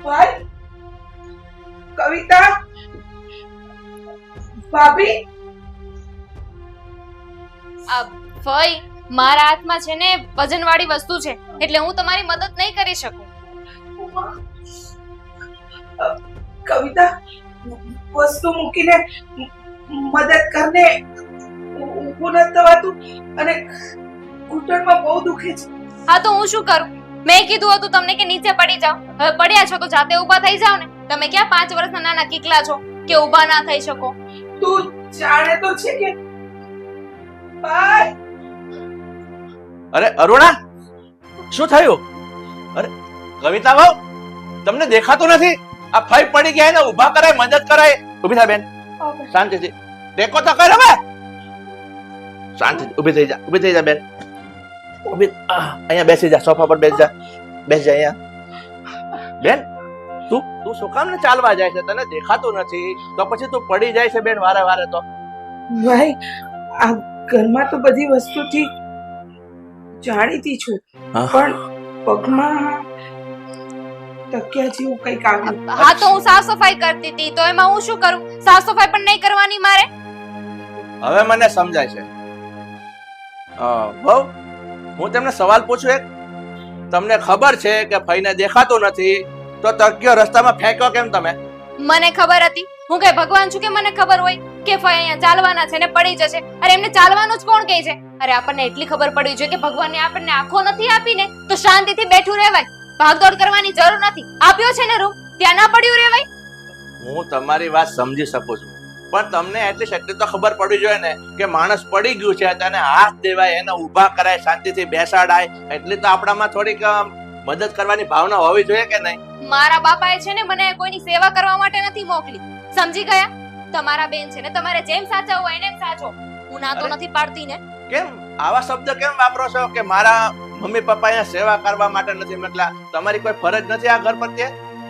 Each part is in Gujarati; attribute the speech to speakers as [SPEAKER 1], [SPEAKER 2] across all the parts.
[SPEAKER 1] ભાઈ, કવિતા, ભાભી,
[SPEAKER 2] આ ફઈ મારા હાથમાં છે ને વજનવાળી વસ્તુ છે એટલે હું તમારી મદદ નહીં કરી શકું.
[SPEAKER 1] કવિતા, વસ્તુ મૂકીને મદદ કરને. ઊભું નથી થવાતું અને ઘૂંટણમાં બહુ દુખે છે.
[SPEAKER 2] હા તો હું શું કરું? મેં કીધું હતું તમને કે નીચે પડી જાઓ. હવે પડ્યા છો તો જાતે ઊભા થઈ જાઓ ને. તમે ક્યાં 5 વર્ષના નાના કીકલા છો કે ઊભા ના થઈ શકો?
[SPEAKER 1] તું જાણે તો છે કે ભાઈ.
[SPEAKER 3] અરે અરુણા, શું થયું? અરે કવિતા બહુ, તમને દેખાતું નથી? આ ફાઈ પડી ગયા ને ઊભા કરાય, મદદ કરાય. ઊભી થા બેન, શાંતિથી ટેકો તો કર. હવે શાંતિથી ઊભી થઈ જા, ઊભી થઈ જા બેન. ઊભી અહીંયા બેસી જા, સોફા પર બેસી જા, બેસી જા અહીંયા. બેન તું શું કામ ને ચાલવા જાય છે? તને દેખાતું નથી તો પછી તું પડી જાય છે બેન વારે વારે. તો
[SPEAKER 1] ભાઈ, આ ઘરમાં તો બધી વસ્તુથી જાણીતી છું, પણ પગમાં તકિયા જેવું કંઈક આવ્યું.
[SPEAKER 2] હા તો હું સાફ સફાઈ કરતી હતી તો એમાં હું શું કરું? સાફ સફાઈ પણ નહીં કરવાની મારે?
[SPEAKER 3] હવે મને સમજાય છે. બહુ હું તમને સવાલ પૂછું એક. તમને ખબર છે કે ફઈને દેખાતું નથી તો તકિયો રસ્તામાં ફેંક્યો કેમ તમે?
[SPEAKER 2] મને ખબર હતી. હું કઈ ભગવાન છું કે મને ખબર હોય કે ફઈ અહીંયા ચાલવાના છે ને પડી જશે? અરે એમને ચાલવાનું જ કોણ કહે છે? અરે આપણને એટલી ખબર પડી જોઈએ કે ભગવાને આપણને આંખો નથી આપીને તો શાંતિથી બેઠું રહેવાય. ભાગદોડ કરવાની જરૂર નથી. આપ્યો છે ને રૂમ, ત્યાં ના પડ્યું રહેવાય.
[SPEAKER 3] હું તમારી વાત સમજી શકું છું, પણ તમને એટલી તો ખબર પડવી જોઈએ ને કે માણસ પડી ગયું છે તેને હાથ દેવાય, એને ઊભા કરાય, શાંતિથી બેસાડાય. એટલી તો આપણામાં થોડીક મદદ કરવાની ભાવના હોવી જોઈએ કે નહીં?
[SPEAKER 2] મારા બાપાએ છે ને મને કોઈની સેવા કરવા માટે નથી મોકલી. સમજી ગયા? તમારા બેન છે ને તમારે જેમ સાચા હોય એને સાચો. હું ના તો નથી પાડતી ને.
[SPEAKER 3] કેમ આવા શબ્દ કેમ વાપરો છો કે મારા મમ્મી પપ્પા અહીંયા સેવા કરવા માટે નથી મોકલા? તમારી કોઈ ફરજ નથી આ ઘર પ્રત્યે?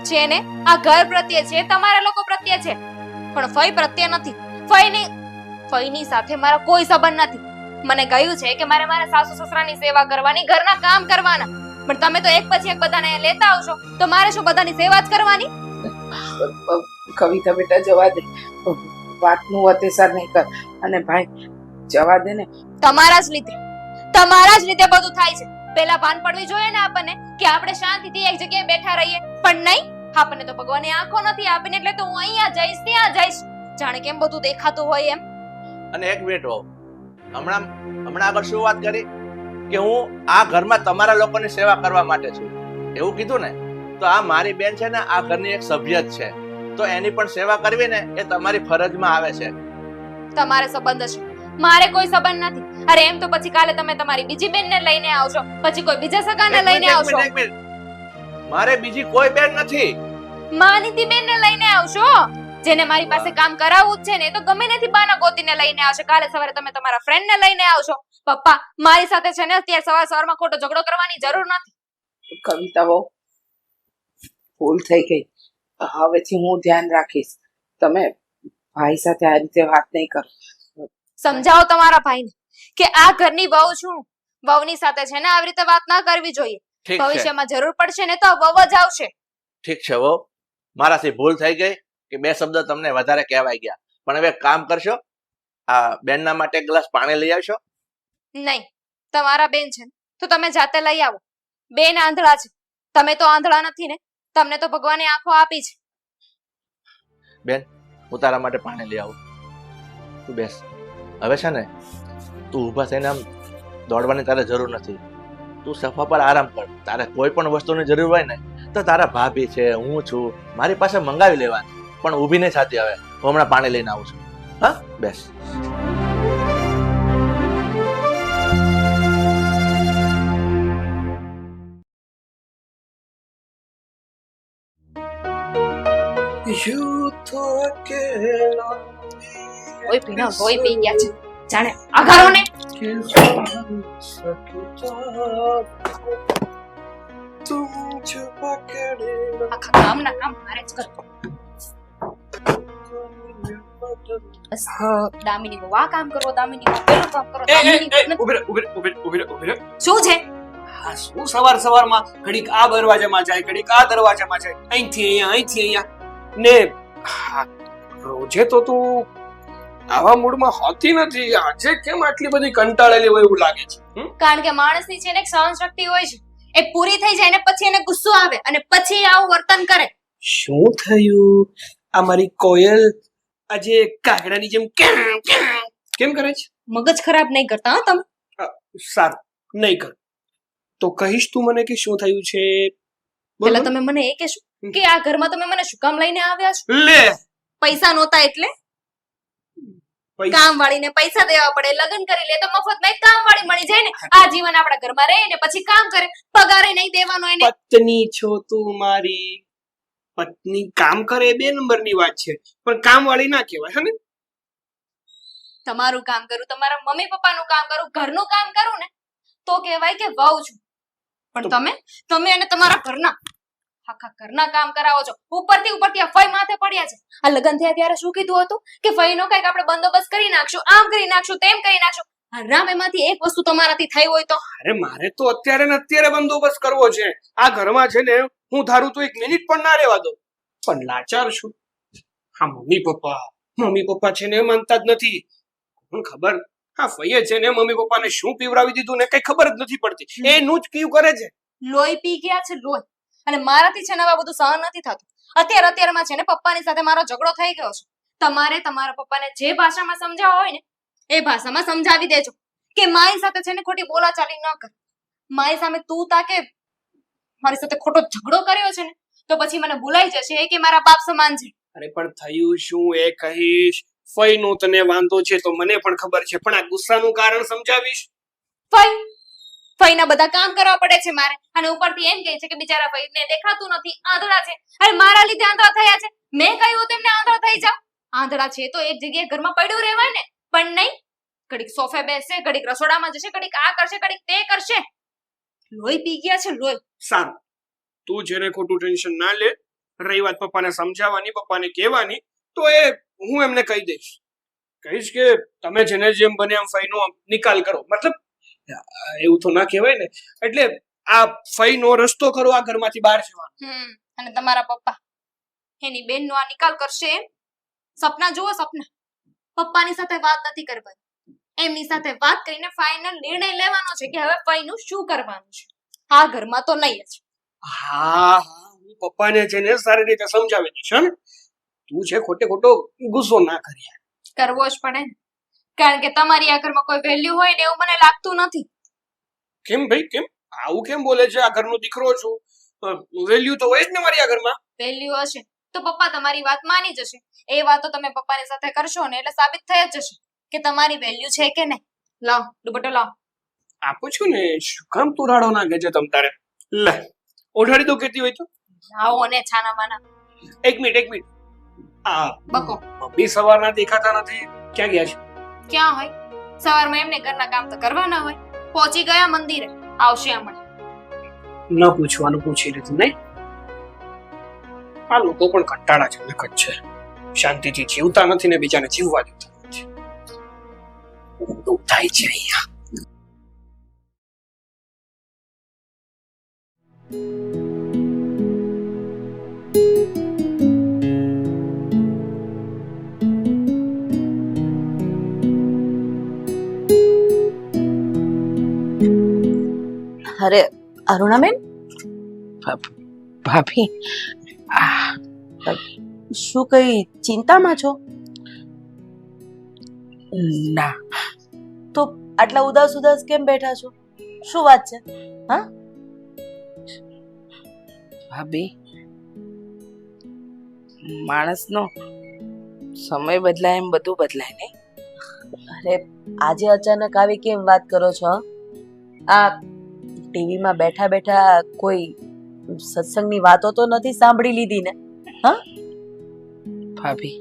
[SPEAKER 2] છે ને, આ ઘર પ્રત્યે છે, તમારા લોકો પ્રત્યે છે, પણ ફઈ પ્રત્યે નથી. ફઈની સાથે મારા કોઈ સંબંધ નથી. મને કહ્યું છે કે મારે મારા સાસુ સસરાની સેવા કરવાની, ઘરના કામ કરવાના, પણ તમે તો એક પછી એક બધાને લેતા આવશો તો મારે શું બધાની સેવા જ કરવાની?
[SPEAKER 1] કવિતા બેટા, જવા દે, વાતનું અતિસર નહીં કર. અને ભાઈ, જવા દે ને.
[SPEAKER 2] તમારા જ લીધે બધું થાય છે. પેલા ભાન પડવી જોઈએ ને આપણને કે આપણે શાંતિથી એક જગ્યાએ બેઠા રહીએ, પણ નહીં. આપણને તો ભગવાને આંખો નથી આપીને એટલે તો હું અહીંયા જઈશ ત્યાં જઈશ, જાણે કેમ બધું દેખાતું હોય એમ.
[SPEAKER 3] અને એક મિનિટ હો, હમણાં આગળ શું વાત કરી કે હું આ ઘરમાં તમારા લોકોની સેવા કરવા માટે છું, એવું કીધું ને? તો આ મારી બેન છે ને આ ઘરની એક સભ્ય જ છે, તો એની પણ સેવા કરવી ને એ તમારી ફરજમાં આવે છે.
[SPEAKER 2] તમારે સંબંધ છે, મારે કોઈ સંબંધ નથી. અરે એમ તો પછી કાલે તમે તમારી બીજી બેનને લઈને આવશો, પછી કોઈ બીજા સગાને લઈને આવશો.
[SPEAKER 3] મારે બીજી કોઈ બેન નથી.
[SPEAKER 2] માનીતી બેનને લઈને આવશો, જેને મારી પાસે કામ કરાવવું જ છે ને, તો ગમે નથી બાના ગોતીને લઈને આવશે. કાલે સવારે તમે તમારા ફ્રેન્ડને લઈને આવશો. પપ્પા મારી સાથે છે ને અત્યારે સવારમાં ખોટો ઝઘડો કરવાની જરૂર નથી.
[SPEAKER 1] કવિતા બહુ ભૂલ થઈ ગઈ. હવેથી હું ધ્યાન રાખીશ. તમે ભાઈ સાથે આ રીતે વાત નહીં કરો.
[SPEAKER 2] સમજાવો તમારા ભાઈને કે આ ઘરની વહુ છું. વહુની સાથે છે ને આવી રીતે વાત ના કરવી જોઈએ. ભવિષ્યમાં જરૂર પડશે ને તો વહુ જ આવશે.
[SPEAKER 3] ઠીક છે વહુ, મારાથી ભૂલ થઈ ગઈ કે બે શબ્દ તમને વધારે કહેવાઈ ગયા, પણ હવે કામ કરશો, આ બેનના માટે એક ગ્લાસ પાણી લઈ આવશો?
[SPEAKER 2] નહીં, તમારા બેન છે તો તમે જાતે લઈ આવો. બેન આંધળા છે, તમે તો આંધળા નથી ને. તમને તો ભગવાને આંખો આપી છે.
[SPEAKER 3] બેન, હું તારા માટે પાણી લઈ આવું, તું બેસ. હવે છે ને તું ઊભા થઈને આમ દોડવાની તારે જરૂર નથી. તું સોફા પર આરામ કર. તારે કોઈ પણ વસ્તુની જરૂર હોય ને તો તારા ભાભી છે, હું છું, મારી પાસે મંગાવી લેવાની, પણ ઊભી નહીં થતી. હવે હું હમણાં પાણી લઈને આવું છું. હા, બેસ.
[SPEAKER 2] ઓય પીના રોઈ પી ગયા છે, જાણે આઘારો ને. આખા કામના કામ મારે જ કરતો. દામિની બહુ આ કામ કરો, દામિની બહુ પેલું કામ કરો, દામિની શું છે?
[SPEAKER 4] આ શું સવાર સવારમાં ઘડીક આ દરવાજામાં જાય ઘડીક આ દરવાજામાં જાય, અહીંથી અહીંયા ને હા, રોજે તો તું આવા મૂડમાં હોતી નથી, આજે કેમ આટલી બધી કંટાળેલી હોય એવું લાગે છે?
[SPEAKER 2] કારણ કે માણસની છે ને એક સહન શક્તિ હોય છે, એ પૂરી થઈ જાય ને પછી એને ગુસ્સો આવે અને પછી એ આવું વર્તન કરે.
[SPEAKER 4] શું થયું? આ મારી કોયલ આજે કાગડાની જેમ કેમ કરે છે?
[SPEAKER 2] મગજ ખરાબ નહીં કરતા હો તમે.
[SPEAKER 4] સારું, નહીં કર તો કહીશ તું મને કે શું થયું છે? બોલ,
[SPEAKER 2] પેલા
[SPEAKER 4] બોલ.
[SPEAKER 2] તમે મને એ કહેશો કે આ ઘરમાં તમે મને શું કામ લઈને આવ્યા છો?
[SPEAKER 4] લે
[SPEAKER 2] પૈસા નહોતા એટલે
[SPEAKER 4] પૈસા
[SPEAKER 2] કામ વાળીને પૈસા દેવા પડે, લગ્ન કરી લે તો મફતમાં એક કામ વાળી મળી જાય ને. આ જીવન આપણા ઘરમાં રહે ને પછી કામ કરે, પગારે નહીં દેવાનો એને.
[SPEAKER 4] પત્ની છો તું મારી, પત્ની કામ કરે એ 2 નંબરની વાત છે, પણ કામ વાળી ના કહેવાય. હે ને?
[SPEAKER 2] તમારું કામ કરું, તમારા મમ્મી પપ્પાનું કામ કરું, ઘરનું કામ કરું ને તો કહેવાય કે વહુ છું. પણ તમે અને તમારા ઘરના આખા ઘરના કામ કરાવો છો. ઉપરથી આ ફઈ માથે પડ્યા છે. આ લગ્ન થયા ત્યારે શું કીધું હતું કે ફઈનો કઈક આપણે બંદોબસ્ત કરી નાખશું, આમ કરી નાખશું, તેમ કરી નાખશું. રામ, એમાંથી એક વસ્તુ તમારાથી થઈ હોય તો?
[SPEAKER 4] અરે મારે તો અત્યારે ને અત્યારે બંદોબસ્ત કરવો છે. આ ઘરમાં છે ને હું ધારું તો 1 મિનિટ પણ ના રહેવા દો, પણ લાચાર છું. હા, મમ્મી પપ્પા છે ને માનતા જ નથી. હું ખબર, હા ફઈએ છે ને મમ્મી પપ્પાને શું પીવડાવી દીધું ને કઈ ખબર જ નથી પડતી, એનું જ પીવ કરે છે.
[SPEAKER 2] લોહી પી ગયા છે, લોહી. અને મારાથી છે ને આ બધું સહન નથી થતું. અત્યારમાં છે ને પપ્પાની સાથે મારો ઝઘડો થઈ ગયો છે. તમારે તમારા પપ્પાને જે ભાષામાં સમજાવવા હોય ને એ ભાષામાં સમજાવી દેજો કે મારી સાથે છે ને ખોટી બોલાચાલી ન કર. મારી સામે તું તાકે મારી સાથે ખોટો ઝઘડો કર્યો છે ને તો પછી મને ભૂલાઈ જશે કે મારા બાપ સમાન છે.
[SPEAKER 4] અરે પણ થયું શું એ કહીશ. ફઈનો તને વાંધો છે તો મને પણ ખબર છે, પણ આ ગુસ્સાનું કારણ સમજાવીશ.
[SPEAKER 2] ફઈના બધા કામ કરવા પડે છે મારે, અને ઉપરથી એમ કહે છે કે બિચારા ફઈને દેખાતું નથી, આંધળા છે. અરે મારા લીધે આંધળા થયા છે? મેં કહ્યું તેમને આંધળા થઈ જાવ? આંધળા છે તો એક જગ્યાએ ઘરમાં પડ્યું રહેવાય ને, પણ નહીં. ઘડીક સોફે બેસશે, ઘડીક રસોડામાં જશે, ઘડીક આ કરશે, ઘડીક તે કરશે. લોહી પી ગયા છે, લોહી.
[SPEAKER 4] સારું, તું જેને ખોટું ટેન્શન ના લે. રહી વાત પપ્પાને સમજાવવાની, પપ્પાને કહેવાની, તો એ હું એમને કહી કહીશ કે તમે જેને જેમ બને એમ ફઈનો નિકાલ કરો. મતલબ એવું તો ના કહેવાય ને, એટલે આ ફઈનો રસ્તો કરો આ ઘરમાંથી બહાર જવાનો.
[SPEAKER 2] અને તમારા પપ્પા એની બેનનો આ નિકાલ કરશે એમ? સપના જુઓ, સપના. પપ્પાની સાથે વાત નથી કરવાની, એમની સાથે વાત કરીને ફાઇનલ નિર્ણય લેવાનો છે કે હવે ફઈનું શું કરવાનું છે. આ ઘરમાં તો નહીં જ.
[SPEAKER 4] હા, હું પપ્પાને છે ને સારી રીતે સમજાવી દઈશ. ને તું છે ખોટો ગુસ્સો ના કર્યા.
[SPEAKER 2] કરવો જ પડે ને, કારણ કે તમારી આ ઘરમાં કોઈ વેલ્યુ હોય ને એવું મને લાગતું નથી.
[SPEAKER 4] કેમ ભાઈ, કેમ આવું કેમ બોલે છે? આ ઘરનો દીકરો છું, વેલ્યુ તો હોય જ ને મારી આ ઘરમાં.
[SPEAKER 2] વેલ્યુ હશે તો પપ્પા તમારી વાત માની જશે. એ વાતો તમે પપ્પાની સાથે કરશો ને એટલે સાબિત થઈ જ જશે કે તમારી વેલ્યુ છે કે નહીં. લાવ દુપટ્ટો લાવ.
[SPEAKER 4] આપું છું ને, શું કામ તું રાડો નાખે છે તમ તારે? લે ઓઢાડી દો કેતી હોય તો.
[SPEAKER 2] લાવો ને છાના માના.
[SPEAKER 4] એક મિનિટ. આ
[SPEAKER 2] બકો
[SPEAKER 4] મમ્મી સવારના દેખાતા નથી, ક્યાં ગયા છે?
[SPEAKER 2] ક્યાં હોય? સવારમાં એમને ઘરના કામ તો કરવાના હોય. પહોંચી ગયા મંદિરે, આવશે હમણાં.
[SPEAKER 4] ન પૂછવાનું પૂછી લીધું નહીં. આ લોકો પણ કંટાળાજનક જ છે, શાંતિથી જીવતા નથી ને બીજાને જીવવા દેતા નથી. ઊંધું થાય છે અહીંયા.
[SPEAKER 5] અરે અરુણાબેન,
[SPEAKER 1] ભાભી,
[SPEAKER 5] શું કઈ ચિંતામાં છો?
[SPEAKER 1] ના.
[SPEAKER 5] તો આટલા ઉદાસ કેમ બેઠા છો? શું વાત છે? હા
[SPEAKER 1] ભાભી, માણસનો સમય બદલાય એમ બધું બદલાય નહીં.
[SPEAKER 5] અરે આજે અચાનક આવી કેમ વાત કરો છો? આ ટીવીમાં બેઠા બેઠા કોઈ સત્સંગની વાતો તો નથી સાંભળી લીધી ને? હા
[SPEAKER 1] ભાભી,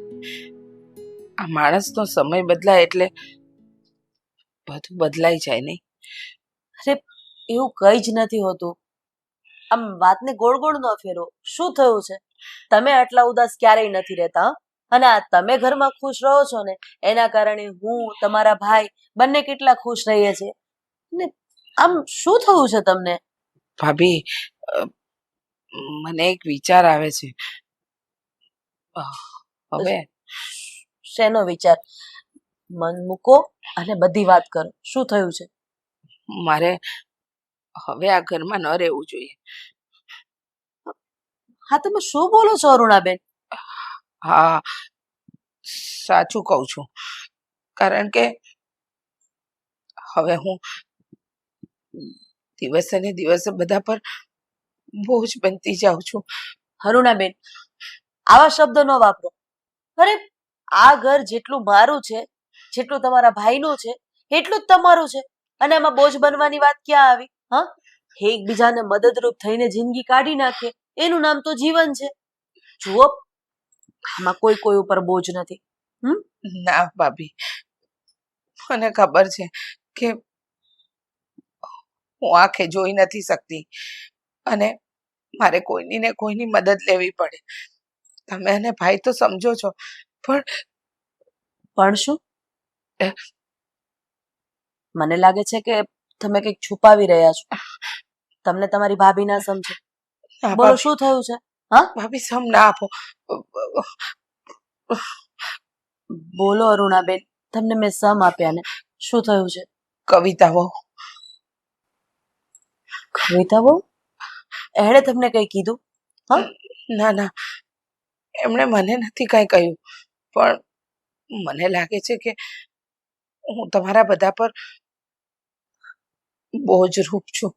[SPEAKER 1] આ માણસનો સમય બદલાય એટલે બધું બદલાઈ જાય નહીં.
[SPEAKER 5] અરે એવું કઈ જ નથી હોતું. આમ વાતને ગોળ ગોળ ન ફેરો. શું થયું છે? તમે આટલા ઉદાસ ક્યારેય નથી રહેતા, અને આ તમે ઘરમાં ખુશ રહો છો ને એના કારણે હું, તમારા ભાઈ બંને કેટલા ખુશ રહીએ છીએ. ને આમ શું થયું છે તમને?
[SPEAKER 1] ભાભી મને એક વિચાર આવે છે. હવે
[SPEAKER 5] શેનો વિચાર? મન મૂકો અને બધી વાત કરો. શું થયું છે?
[SPEAKER 1] મારે હવે આ ઘરમાં ન રહેવું જોઈએ.
[SPEAKER 5] હા, તમે શું બોલો છો અરુણાબેન?
[SPEAKER 1] હા, સાચું કહું છું. કારણ કે હવે હું દિવસે ને દિવસે બધા પર બોજ બનતી જાઉં છું.
[SPEAKER 5] અરુણાબેન, આવા શબ્દો ન વાપરો. અરે, આ ઘર જેટલું મારું છે, જેટલું તમારા ભાઈનું છે, એટલું જ તમારું છે. અને આમાં બોજ બનવાની વાત ક્યાં આવી? હા, એકબીજાને મદદરૂપ થઈને જિંદગી કાઢી નાખે, એનું નામ તો જીવન છે. જુઓ, આમાં કોઈ કોઈ ઉપર બોજ નથી.
[SPEAKER 1] ના ભાભી, મને ખબર છે કે હું આંખે જોઈ નથી શકતી અને મારે કોઈની ને કોઈની મદદ લેવી પડે. તમે અને ભાઈ તો સમજો છો,
[SPEAKER 5] પણ શું? મને લાગે છે કે તમે કંઈક છુપાવી રહ્યા છો. તમને તમારી ભાભી ના સમજે.
[SPEAKER 1] ના
[SPEAKER 5] બોલો,
[SPEAKER 1] ભાભી,
[SPEAKER 5] શું થયું છે? હા,
[SPEAKER 1] ભાભી સમ ના આપો.
[SPEAKER 5] બોલો અરુણાબેન, તમને મેં સમ આપ્યા ને. શું થયું છે?
[SPEAKER 1] કવિતા બહુ
[SPEAKER 5] કવિતા બહુ? એણે તમને કઈ કીધું? હા,
[SPEAKER 1] ના ના, એમણે મને નથી કઈ કહ્યું, પણ મને લાગે છે કે હું તમારા બધા પર બોજ રૂપ છું.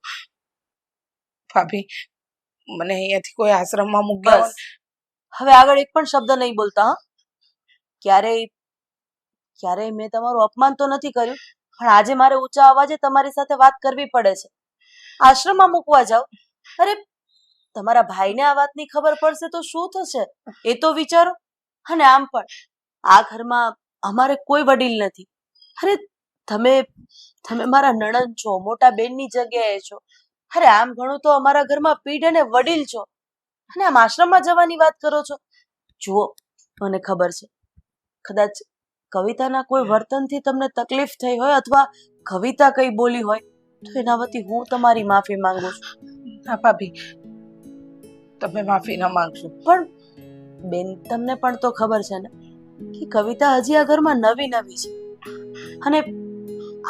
[SPEAKER 1] ભાભી, મને અહીંયાથી કોઈ આશ્રમમાં મૂક્યા
[SPEAKER 5] બસ. હવે આગળ એક પણ શબ્દ નહીં બોલતા. હા, ક્યારેય ક્યારેય મેં તમારું અપમાન તો નથી કર્યું, પણ આજે મારે ઊંચા અવાજે તમારી સાથે વાત કરવી પડે છે. આશ્રમમાં મૂકવા જાઓ? અરે, તમારા ભાઈને આ વાતની ખબર પડશે તો શું થશે એ તો વિચારો. અને આમ પણ આ ઘરમાં અમારે કોઈ વડીલ નથી. અરે, તમે તમે મારા નણંદ છો, મોટા બેનની જગ્યાએ છો. અરે, આમ ઘણું તો અમારા ઘરમાં પીઢ અને વડીલ છો, અને આમ આશ્રમમાં જવાની વાત કરો છો. જુઓ, મને ખબર છે, કદાચ કવિતાના કોઈ વર્તનથી તમને તકલીફ થઈ હોય અથવા કવિતા કઈ બોલી હોય તો એના વતી હું તમારી માફી માંગુ છું.
[SPEAKER 1] ના ભાભી, તમે માફી ન માંગશો.
[SPEAKER 5] પણ બેન, તમને પણ તો ખબર છે ને કે કવિતા હજી આ ઘરમાં નવી નવી છે, અને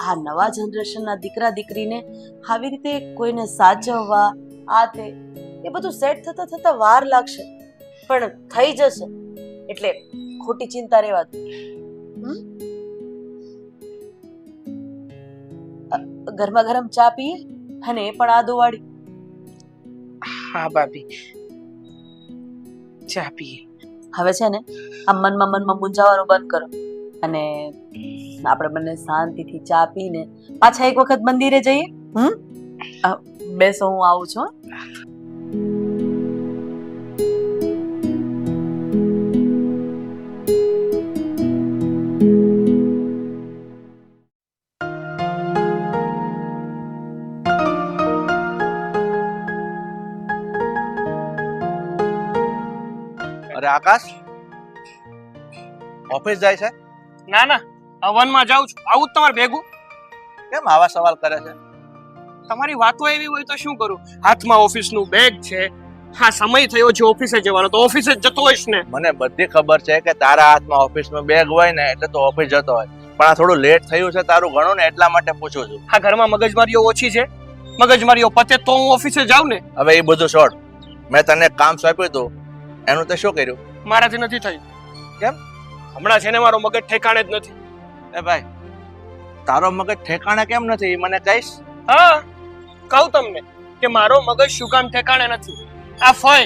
[SPEAKER 5] આ નવા જનરેશનના દીકરા દીકરીને આવી રીતે કોઈને સાચવવા, આ તે એ બધું સેટ થતા થતા વાર લાગશે, પણ થઈ જશે. એટલે ખોટી ચિંતા રહેવા દો. ગરમા ગરમ ચા પીએ, અને એ પણ આદુવાળી.
[SPEAKER 1] હા ભાભી, ચા પીએ.
[SPEAKER 5] હવે છે ને, આ મનમાં મૂંઝાવાનું બંધ કરો, અને આપણે બંને શાંતિથી ચા પીને પાછા એક વખત મંદિરે જઈએ. બેસો, હું આવું છું.
[SPEAKER 3] અરે આકાશ, ઓફિસ જાય છે?
[SPEAKER 4] ના ના, હવનમાં જાઉં છું. આવું જ તમારે ભેગું?
[SPEAKER 3] કેમ આવા સવાલ કરે છે?
[SPEAKER 4] તમારી વાતો એવી હોય તો શું કરું? હાથમાં ઓફિસનું બેગ છે. હા, સમય થયો છે ઓફિસે જવાનો, તો ઓફિસે જ જતો હોઈશ ને.
[SPEAKER 3] મને બધી ખબર છે કે તારા હાથમાં ઓફિસનું બેગ હોય ને એટલે તો ઓફિસ જતો હોય, પણ આ થોડું લેટ થયું છે તારું ઘણું ને, એટલા માટે પૂછું છું.
[SPEAKER 4] હા, ઘરમાં મગજમારીઓ ઓછી છે. મગજમારીઓ પતે તો હું ઓફિસે જાઉં ને.
[SPEAKER 3] હવે એ બધું છોડ. મેં તને કામ સોંપ્યું હતું, એનું તે શું કર્યું?
[SPEAKER 4] મારાથી નથી થયું.
[SPEAKER 3] કેમ?
[SPEAKER 4] હમણાં છે ને મારો મગજ ઠેકાણે જ નથી.
[SPEAKER 3] એ ભાઈ, તારો મગજ ઠેકાણે કેમ નથી એ મને કહીશ?
[SPEAKER 4] હા, કહું તમને કે મારો મગજ શું કામ ઠેકાણે નથી. આ ફઈ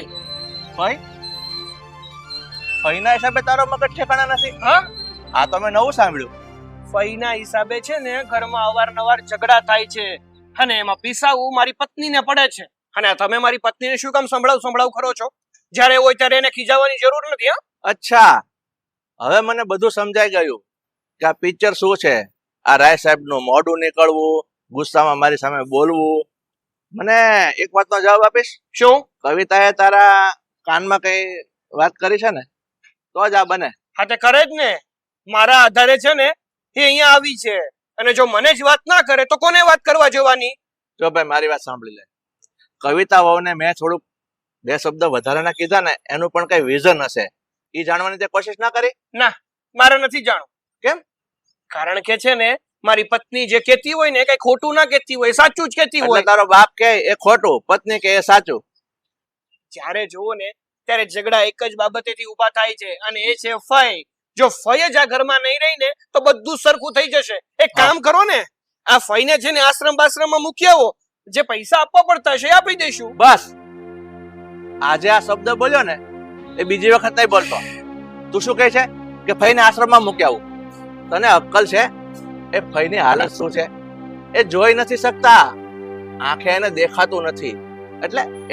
[SPEAKER 3] ફઈના હિસાબે તારો મગજ ઠેકાણે નથી?
[SPEAKER 4] હા,
[SPEAKER 3] આ તો મેં નવું સાંભળ્યું.
[SPEAKER 4] ફઈના હિસાબે છે ને ઘરમાં અવારનવાર ઝઘડા થાય છે, અને એમાં પીસાવું મારી પત્નીને પડે છે. અને તમે મારી પત્નીને શું કામ સંભળાવ કરો છો? જ્યારે હોય ત્યારે એને ખીજાવવાની જરૂર નથી. હા,
[SPEAKER 3] અચ્છા, હવે મને બધું સમજાઈ ગયું કે આ પિક્ચર શું છે. આ રાય સાહેબનું મોઢું નીકળવું, ગુસ્સામાં મારી સામે બોલવું. મને એક વાતનો જવાબ આપીશ?
[SPEAKER 4] શું?
[SPEAKER 3] કવિતાએ તારા કાનમાં કઈ વાત કરી છે ને, તો જ આ બને.
[SPEAKER 4] હા, તે કરે જ ને. મારા આધારે છે ને એ અહીંયા આવી છે, અને જો મને જ વાત ના કરે તો કોને વાત કરવા જવાની?
[SPEAKER 3] જો ભાઈ, મારી વાત સાંભળી લે. કવિતા વહુને મેં થોડુંક 2 શબ્દ વધારાના કીધા ને એનું પણ કઈ વિઝન હશે એ જાણવાની તે કોશિશ ના કરી?
[SPEAKER 4] મારે નથી જાણવું.
[SPEAKER 3] કેમ?
[SPEAKER 4] કારણ કે છે ને મારી પત્ની જે કહેતી હોય ને કઈ ખોટું ના કહેતી હોય, સાચું જ કહેતી
[SPEAKER 3] એટલે
[SPEAKER 4] હોય.
[SPEAKER 3] તારો બાપ કહે એ ખોટું, પત્ની કહે એ સાચું.
[SPEAKER 4] જ્યારે જોવો ને ત્યારે ઝઘડા એક જ બાબતેથી ઊભા થાય છે અને એ છે ફઈ. જો ફઈ જ આ ઘરમાં નહીં રહી ને તો બધું સરખું થઈ જશે. એક કામ કરો ને, આ ફઈને છે ને આશ્રમ બાશ્રમમાં મૂકી આવો. જે પૈસા આપવા પડતા હશે એ આપી દઈશું.
[SPEAKER 3] બસ આજે આ શબ્દ બોલ્યો ને એ બીજી વખત નહીં બોલતો. તું શું કહે છે કે ફઈને આશ્રમમાં મૂકી આવું? તને અક્કલ છે? એ ફઈની હાલત શું છે એ જોઈ નથી શકતા, આંખે એને દેખાતું નથી,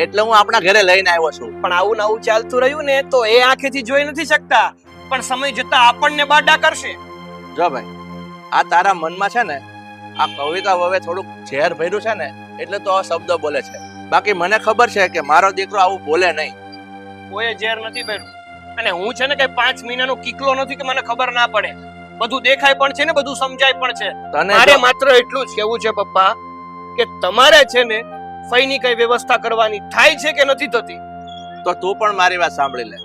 [SPEAKER 3] એટલે હું આપણા ઘરે લઈને આવ્યો છું.
[SPEAKER 4] પણ આવું નવું ચાલતું રહ્યું ને તો એ આંખેથી જોઈ નથી શકતા, પણ સમય જતા આપણને બાડા કરશે.
[SPEAKER 3] જો ભાઈ, આ તારા મનમાં છે ને આ કવિતા વવે થોડુંક ઝેર ભર્યું છે ને એટલે તો આ શબ્દ બોલે છે. બાકી મને ખબર છે કે મારો દીકરો આવું બોલે નહીં.
[SPEAKER 4] કોઈ ઝેર નથી ભર્યું. અને હું છે ને કઈ 5 મહિનાનો કિકલો નથી કે મને ખબર ના પડે. બધું દેખાય પણ છે ને બધું સમજાય પણ છે. મારે માત્ર એટલું જ કહેવું છે પપ્પા કે તમારે છે ને ફઈની કઈ વ્યવસ્થા કરવાની થાય છે કે નથી થતી?
[SPEAKER 3] તો તું પણ મારી વાત સાંભળી લે.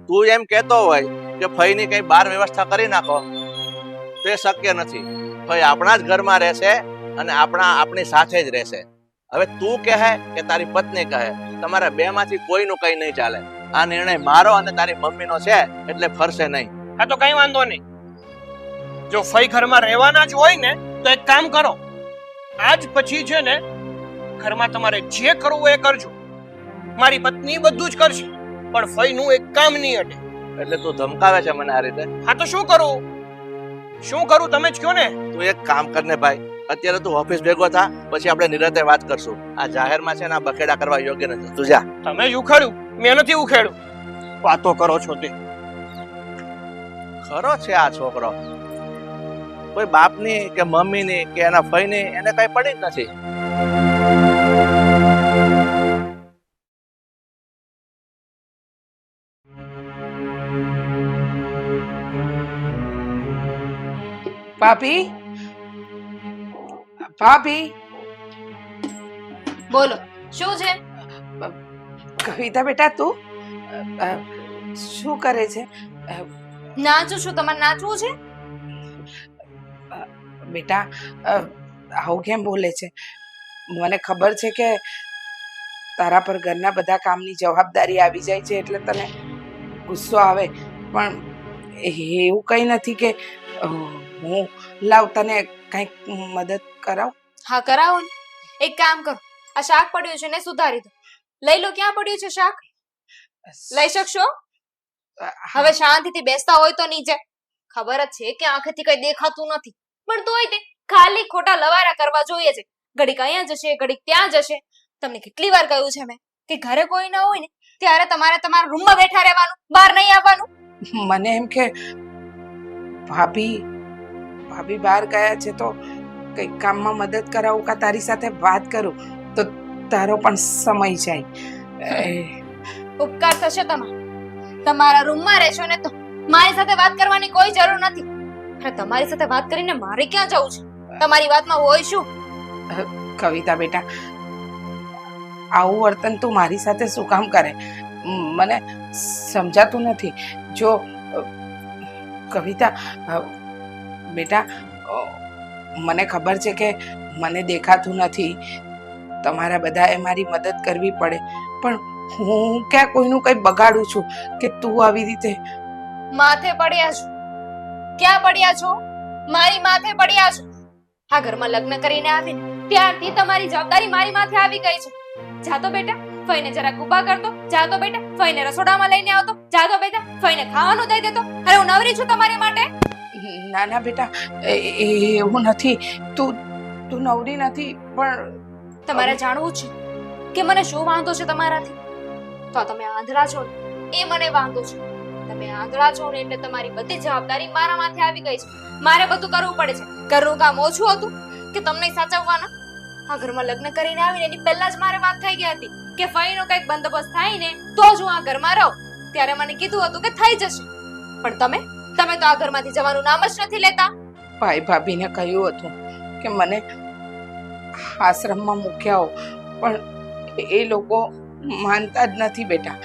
[SPEAKER 3] તું એમ કહેતો હોય કે ફઈની કઈ બહાર વ્યવસ્થા કરી નાખો તો એ શક્ય નથી. ફઈ આપણા જ ઘરમાં રહેશે અને આપણી સાથે જ રહેશે. હવે તું કહે કે તારી પત્ની કહે, તમારા બે માંથી કોઈનું કઈ નહીં ચાલે. આ નિર્ણય મારો અને તારી મમ્મીનો છે એટલે ફરશે નહીં.
[SPEAKER 4] હા તો કઈ વાંધો નહીં. જો ફઈ ઘરમાં રહેવાના જ હોય ને તો એક કામ કરો, આજ પછી છે ને ઘરમાં તમારે જે કરવું એ કરજો. મારી પત્ની બધું જ કરશે પણ ફઈનું એક કામ નહીં અટે.
[SPEAKER 3] એટલે તું ધમકાવે છે મને આ રીતે?
[SPEAKER 4] હા તો શું કરું તમે જ કહો ને.
[SPEAKER 3] તું એક કામ કરને ભાઈ, અત્યારે તું ઓફિસ ભેગો થા, પછી આપણે નિરાંતે વાત કરશું. આ જાહેરમાં છે ને આ બખેડા કરવા યોગ્ય નથી. તું જા.
[SPEAKER 4] તમે જ ઉખાડ્યું, મેં નથી ઉખાડ્યું. વાતો કરો છો તે.
[SPEAKER 3] ખરો છે આ છોકરો, કોઈ બાપની કે મમ્મીની કે એના ફઈની એને કઈ પડી જ નથી.
[SPEAKER 1] ભાભી, ભાભી,
[SPEAKER 2] બોલો શું છે?
[SPEAKER 1] કવિતા બેટા તું શું કરે છે?
[SPEAKER 2] નાચું છું. તમારે નાચવું છે?
[SPEAKER 1] બેટા આવું કેમ બોલે છે? મને ખબર છે કે તારા પર ઘરના બધા કામની જવાબદારી આવી જાય છે એટલે તને ગુસ્સો આવે, પણ એવું કંઈ નથી કે હું લાવ તને કંઈક મદદ કરાવ.
[SPEAKER 2] હા કરાવો ને. એક કામ કરો, આ શાક પડ્યું છે ને સુધારી દો. લઈ લો. ક્યાં પડ્યું છે શાક? લઈ શકશો? હવે શાંતિથી બેસતા હોય તો નીચે. ખબર જ છે કે આંખેથી કઈ દેખાતું નથી, પણ તોય તે ખાલી ખોટા લવારા કરવા જોઈએ છે. ઘડીક અહીંયા જશે, ઘડીક ત્યાં જશે. તમને કેટલી વાર કહ્યું છે મેં કે ઘરે કોઈ ના હોય ને ત્યારે તમારે તમારા રૂમમાં બેઠા રહેવાનું, બહાર નહીં આવવાનું.
[SPEAKER 1] મને એમ કે ભાભી બહાર ગયા છે તો કંઈક કામમાં મદદ કરાવું કા તારી સાથે વાત કરું તો તારો પણ સમય જાય.
[SPEAKER 2] ઉપકાર થશે તમારા રૂમમાં રહેશો ને તો મારી સાથે વાત કરવાની કોઈ જરૂર નથી. અને તમારી સાથે વાત કરીને મારે ક્યાં જવું છે? તમારી વાતમાં હોય શું?
[SPEAKER 1] કવિતા બેટા, આવું વર્તન તું મારી સાથે શું કામ કરે? મને સમજાતું નથી. જો કવિતા બેટા, મને ખબર છે કે મને દેખાતું નથી, તમારા બધાએ મારી મદદ કરવી પડે, પણ હું ક્યાં કોઈનું કંઈ બગાડું છું કે તું આવી રીતે
[SPEAKER 2] માથે પડ્યા છો? ક્યાં પડ્યા છો? મારી માથે પડ્યા છો. આ ઘરમાં લગ્ન કરીને આવીને ત્યારથી તમારી જવાબદારી મારી માથે આવી ગઈ છે. જાતો બેટા, ફઈને જરાક ઊભા કરતો. જાતો બેટા, ફઈને રસોડામાં લઈને આવતો. જાતો બેટા, ફઈને ખાવાનું દઈ દેતો. અરે હું નવરી છું તમારી માટે.
[SPEAKER 1] ના ના બેટા, એવું નથી. તું નવરી નથી, પણ
[SPEAKER 2] તમારે જાણવું છે કે મને શું વાંધો છે તમારાથી? તો તમે આંધળા છો ને એ મને વાંધો છે. તમે આંધળા છો ને એટલે તમારી બધી જવાબદારી મારા માથે આવી ગઈ છે. મારે બધું કરવું પડે છે. ઘરનું કામ ઓછું હતું કે તમને સાચવવાના? આ ઘરમાં લગ્ન કરીને આવીને એની પહેલા જ મારે વાત થઈ ગઈ હતી કે ફઈનો કંઈક બંદોબસ્ત થાય ને તો જ હું આ ઘરમાં રહું. ત્યારે મને કીધું હતું કે થઈ જશે, પણ તમે તો આ ઘરમાંથી જવાનું નામ જ નથી લેતા.
[SPEAKER 1] ભાઈ ભાભીને કહ્યું હતું કે મને આશ્રમમાં મૂક્યા હો, પણ એ લોકો માનતા જ નથી બેટા.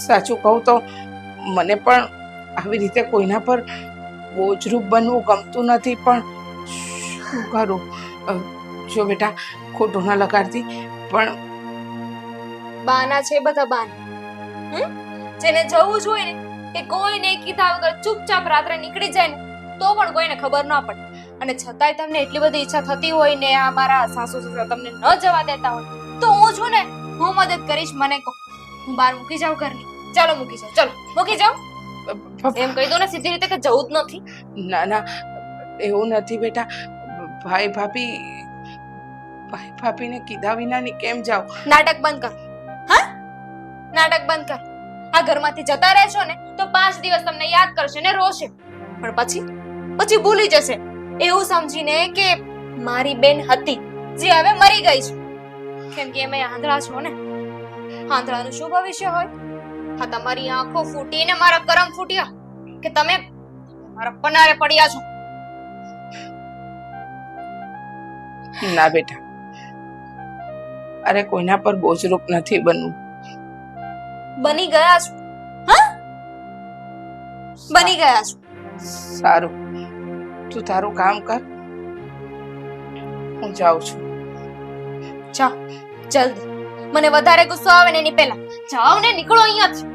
[SPEAKER 1] સાચું કહું તો મને પણ આવી રીતે કોઈના પર બોજરૂપ બનવું ગમતું નથી, પણ શું કરું? જો બેટા, ખોટું ના લગાડતી, પણ
[SPEAKER 2] બાના છે બધા બાના. જેને જવું જોઈએ ને એ કોઈને કીધા વગર ચૂપચાપ રાત્રે નીકળી જાય ને તો પણ કોઈને ખબર ના પડે. અને છતાંય તમને એટલી બધી ઈચ્છા થતી હોય ને આ મારા સાસુ સસરા તમને ન જવા દેતા હોય તો હું છું ને, હું મદદ કરીશ. મને કહો, હું બહાર મૂકી જાઉં ઘરની? ચાલો મૂકી જાઉં, ચાલો મૂકી જાઉં. એમ કહી દો ને સીધી રીતે કે જવું જ નથી.
[SPEAKER 1] ના ના, એવું નથી બેટા. ભાઈ ભાભીને કીધા વિનાની કેમ જાઓ?
[SPEAKER 2] નાટક બંધ કર. હા, નાટક બંધ કર. આ ઘરમાંથી જતા રહેશો ને તો 5 દિવસ તમને યાદ કરશે ને રોશે, પણ પછી ભૂલી જશે એવું સમજીને કે મારી બેન હતી જે હવે મરી ગઈ છે. કેમ કે એમે આંધળા છો ને, આંધળાનું શું ભવિષ્ય હોય? હા, તમારી આંખો ફૂટી ને મારા કરમ ફૂટ્યા કે તમે મારા પનારે પડ્યા છો.
[SPEAKER 1] ના બેટા, અરે કોઈના પર બોજરૂપ નથી બનવું.
[SPEAKER 2] બની ગયા છો. હા, બની ગયા છો.
[SPEAKER 1] સારું, તું તારું કામ કર, હું જાઉં છું.
[SPEAKER 2] જાઓ જલ્દી. મને વધારે ગુસ્સો આવે ને એની પહેલા જાઓ ને, નીકળો અહીંયાથી.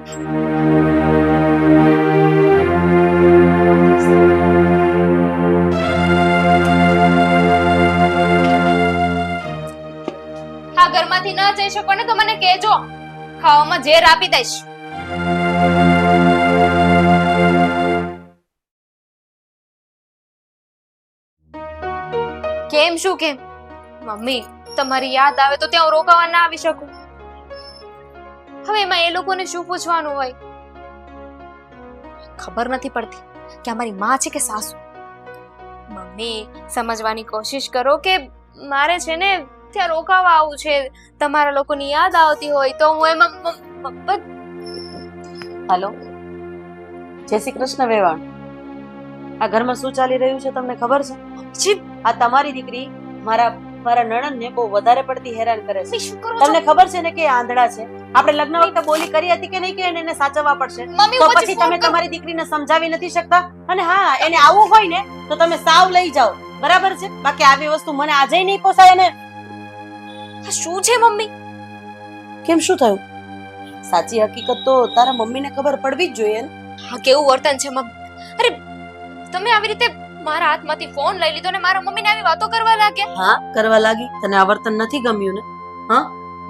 [SPEAKER 2] આ ઘરમાંથી ન જઈ શકો ને તો મને કહેજો, ખાવામાં ઝેર આપી દઈશ. કેમ શું કેમ? મમ્મી, તમારી યાદ આવે તો ત્યાં રોકાવા ના આવી શકું. હવે એમાં એ લોકોને શું પૂછવાનું હોય? ખબર નથી પડતી કે અમારી માં છે કે સાસુ. મમ્મી, સમજવાની કોશિશ કરો કે મારે છે ને ત્યાં રોકાવા આવું છે. તમારા લોકોની યાદ આવતી હોય તો હું એમાં
[SPEAKER 5] હાલો, જય શ્રી કૃષ્ણ વેવાણ. આ ઘરમાં શું ચાલી રહ્યું છે તમને ખબર છે?
[SPEAKER 2] જી,
[SPEAKER 5] આ તમારી દીકરી મારા નણંદને બહુ વધારે પડતી હેરાન કરે છે.
[SPEAKER 2] શું કરો છો?
[SPEAKER 5] તમને ખબર છે ને કે એ આંધળા છે. આપણે લગ્ન વખતે બોલી કરી હતી કે નહીં કે એને સાચવવા પડશે,
[SPEAKER 2] મમ્મી,
[SPEAKER 5] તો
[SPEAKER 2] હું
[SPEAKER 5] પછી
[SPEAKER 2] ફોન
[SPEAKER 5] તમે
[SPEAKER 2] કરું.
[SPEAKER 5] તમારી દીકરીને સમજાવી નથી શકતા? અને હા, એને આવું હોય ને તો તમે સાવ લઈ જાઓ, બરાબર છે? બાકી આવી વસ્તુ મને આજે નહીં પોસાય. અને
[SPEAKER 2] આ શું છે મમ્મી?
[SPEAKER 5] કેમ, શું થયું? સાચી હકીકત તો તારા મમ્મીને ખબર પડવી જ જોઈએ ને.
[SPEAKER 2] હા, કેવું વર્તન છે મમ્મી? અરે તમે આવી રીતે મારા હાથમાંથી ફોન લઈ લીધો ને મારા મમ્મીને આવી વાતો કરવા લાગ્યા.
[SPEAKER 5] હા, કરવા લાગી. તને આ વર્તન નથી ગમ્યું ને? હા,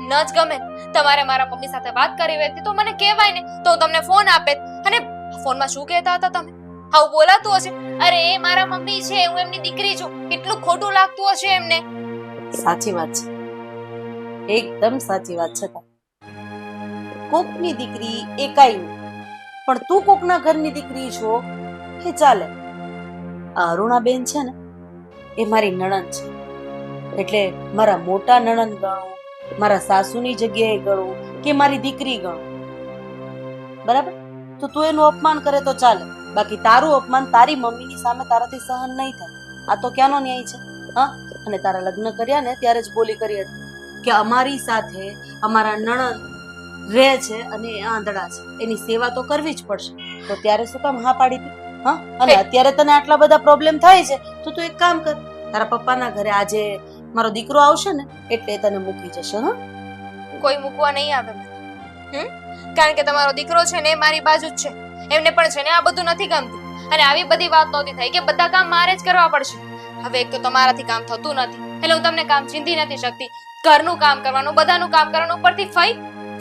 [SPEAKER 2] ન જ ગમે. તમારે મારા મમ્મી સાથે વાત કરી હતી તો મને કહેવાય ને, તો હું તમને ફોન આપે. અને ફોનમાં શું કહેતા હતા તમે? આવું બોલાતું હશે? અરે એ મારા મમ્મી છે, હું એમની દીકરી છું. કેટલું ખોટું લાગતું હશે એમને.
[SPEAKER 5] સાચી વાત છે, એકદમ સાચી વાત છે. કોકની દીકરી એકાઈ નહીં, પણ તું કોકના ઘરની દીકરી છો એ ચાલે. આ અરુણાબેન છે ને એ મારી નણંદ છે, એટલે મારા મોટા નણંદ ગણું, મારા સાસુની જગ્યાએ ગણું કે મારી દીકરી ગણું, બરાબર? તો તું એનું અપમાન કરે તો ચાલે, બાકી તારું અપમાન તારી મમ્મીની સામે તારાથી સહન નહીં થાય. આ તો ક્યાંનો ન્યાય છે? હા, અને તારા લગ્ન કર્યા ને ત્યારે જ બોલી કરી હતી કે અમારી સાથે અમારા નણંદ રહે છે અને એ આંધળા છે, એની સેવા તો કરવી જ પડશે. તો ત્યારે શું કામ હા પાડી હતી? હા, અને અત્યારે તને આટલા બધા પ્રોબ્લેમ થાય છે તો તું એક કામ કર, તારા પપ્પાના ઘરે આજે મારો દીકરો આવશે ને એટલે એ તને મૂકી જશે. હા,
[SPEAKER 2] કોઈ મૂકવા નહીં આવે મને. કારણ કે તમારો દીકરો છે ને એ મારી બાજુ જ છે. એમને પણ છે ને આ બધું નથી ગમતું. અને આવી બધી વાત નહોતી થઈ કે બધા કામ મારે જ કરવા પડશે. હવે એક તો તમારાથી કામ થતું નથી એટલે હું તમને કામ ચીંધી નથી શકતી. ઘરનું કામ કરવાનું, બધાનું કામ કરવાનું, ઉપરથી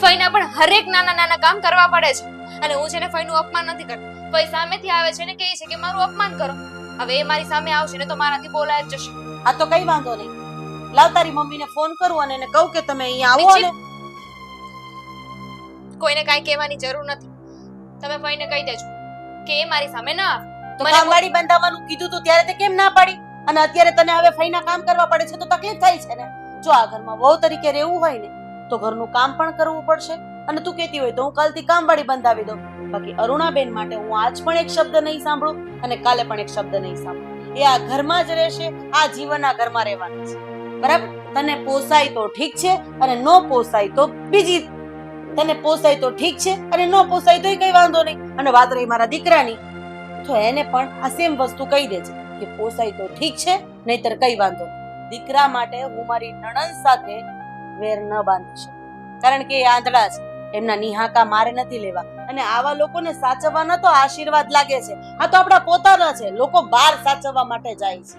[SPEAKER 2] ફઈના પણ હરેક નાના નાના કામ કરવા પડે છે. અને હું છે ને ફઈનું અપમાન નથી કરતી. ફઈ સામેથી આવે છે ને કહે છે કે મારું અપમાન કરો. હવે એ મારી સામે આવશે ને તો મારાથી બોલાય જ જશે.
[SPEAKER 5] આ તો કઈ વાંધો નહીં. લાવ તારી મમ્મીને ફોન કરું અને એને કહું કે તમે અહીંયા આવો. અને
[SPEAKER 2] કોઈને કાંઈ કહેવાની જરૂર નથી. તમે ફઈને કહી દેજો કે એ મારી સામે ના આવે.
[SPEAKER 5] તો કામવાળી બંધાવવાનું કીધું તો ત્યારે તે કેમ ના પાડી? અને અત્યારે તને હવે ફઈના કામ કરવા પડે છે તો તકલીફ થાય છે ને? જો આ ઘરમાં વહુ તરીકે રહેવું હોય ને તો ઘરનું કામ પણ કરવું પડશે. અને તું કહેતી હોય તો હું કાલથી કામવાળી બંધાવી દઉં. બાકી અરુણાબેન માટે હું આજ પણ એક શબ્દ નહીં સાંભળું અને કાલે પણ એક શબ્દ નહીં સાંભળું. એ આ ઘરમાં જ રહેશે, આ જીવન આ ઘરમાં રહેવાનું છે. બરાબર? તને પોસાય તો ઠીક છે અને નો પોસાય તો બીજી, તને પોસાય તો ઠીક છે અને નો પોસાય તો કઈ વાંધો નહીં. અને વાત રહી મારા દીકરાની, તો એને પણ આ સેમ વસ્તુ કહી દેજે કે પોસાય તો ઠીક છે, નહીતર કઈ વાંધો નહીં. દીકરા માટે હું મારી નણંદ સાથે વેર ન બાંધી શકું, કારણ કે એ આંધળા છે, એમના નિહાકા મારે નથી લેવા. અને આવા લોકોને સાચવવાના તો આશીર્વાદ લાગે છે, આ તો આપણા પોતાના છે, લોકો બહાર સાચવવા માટે જાય છે.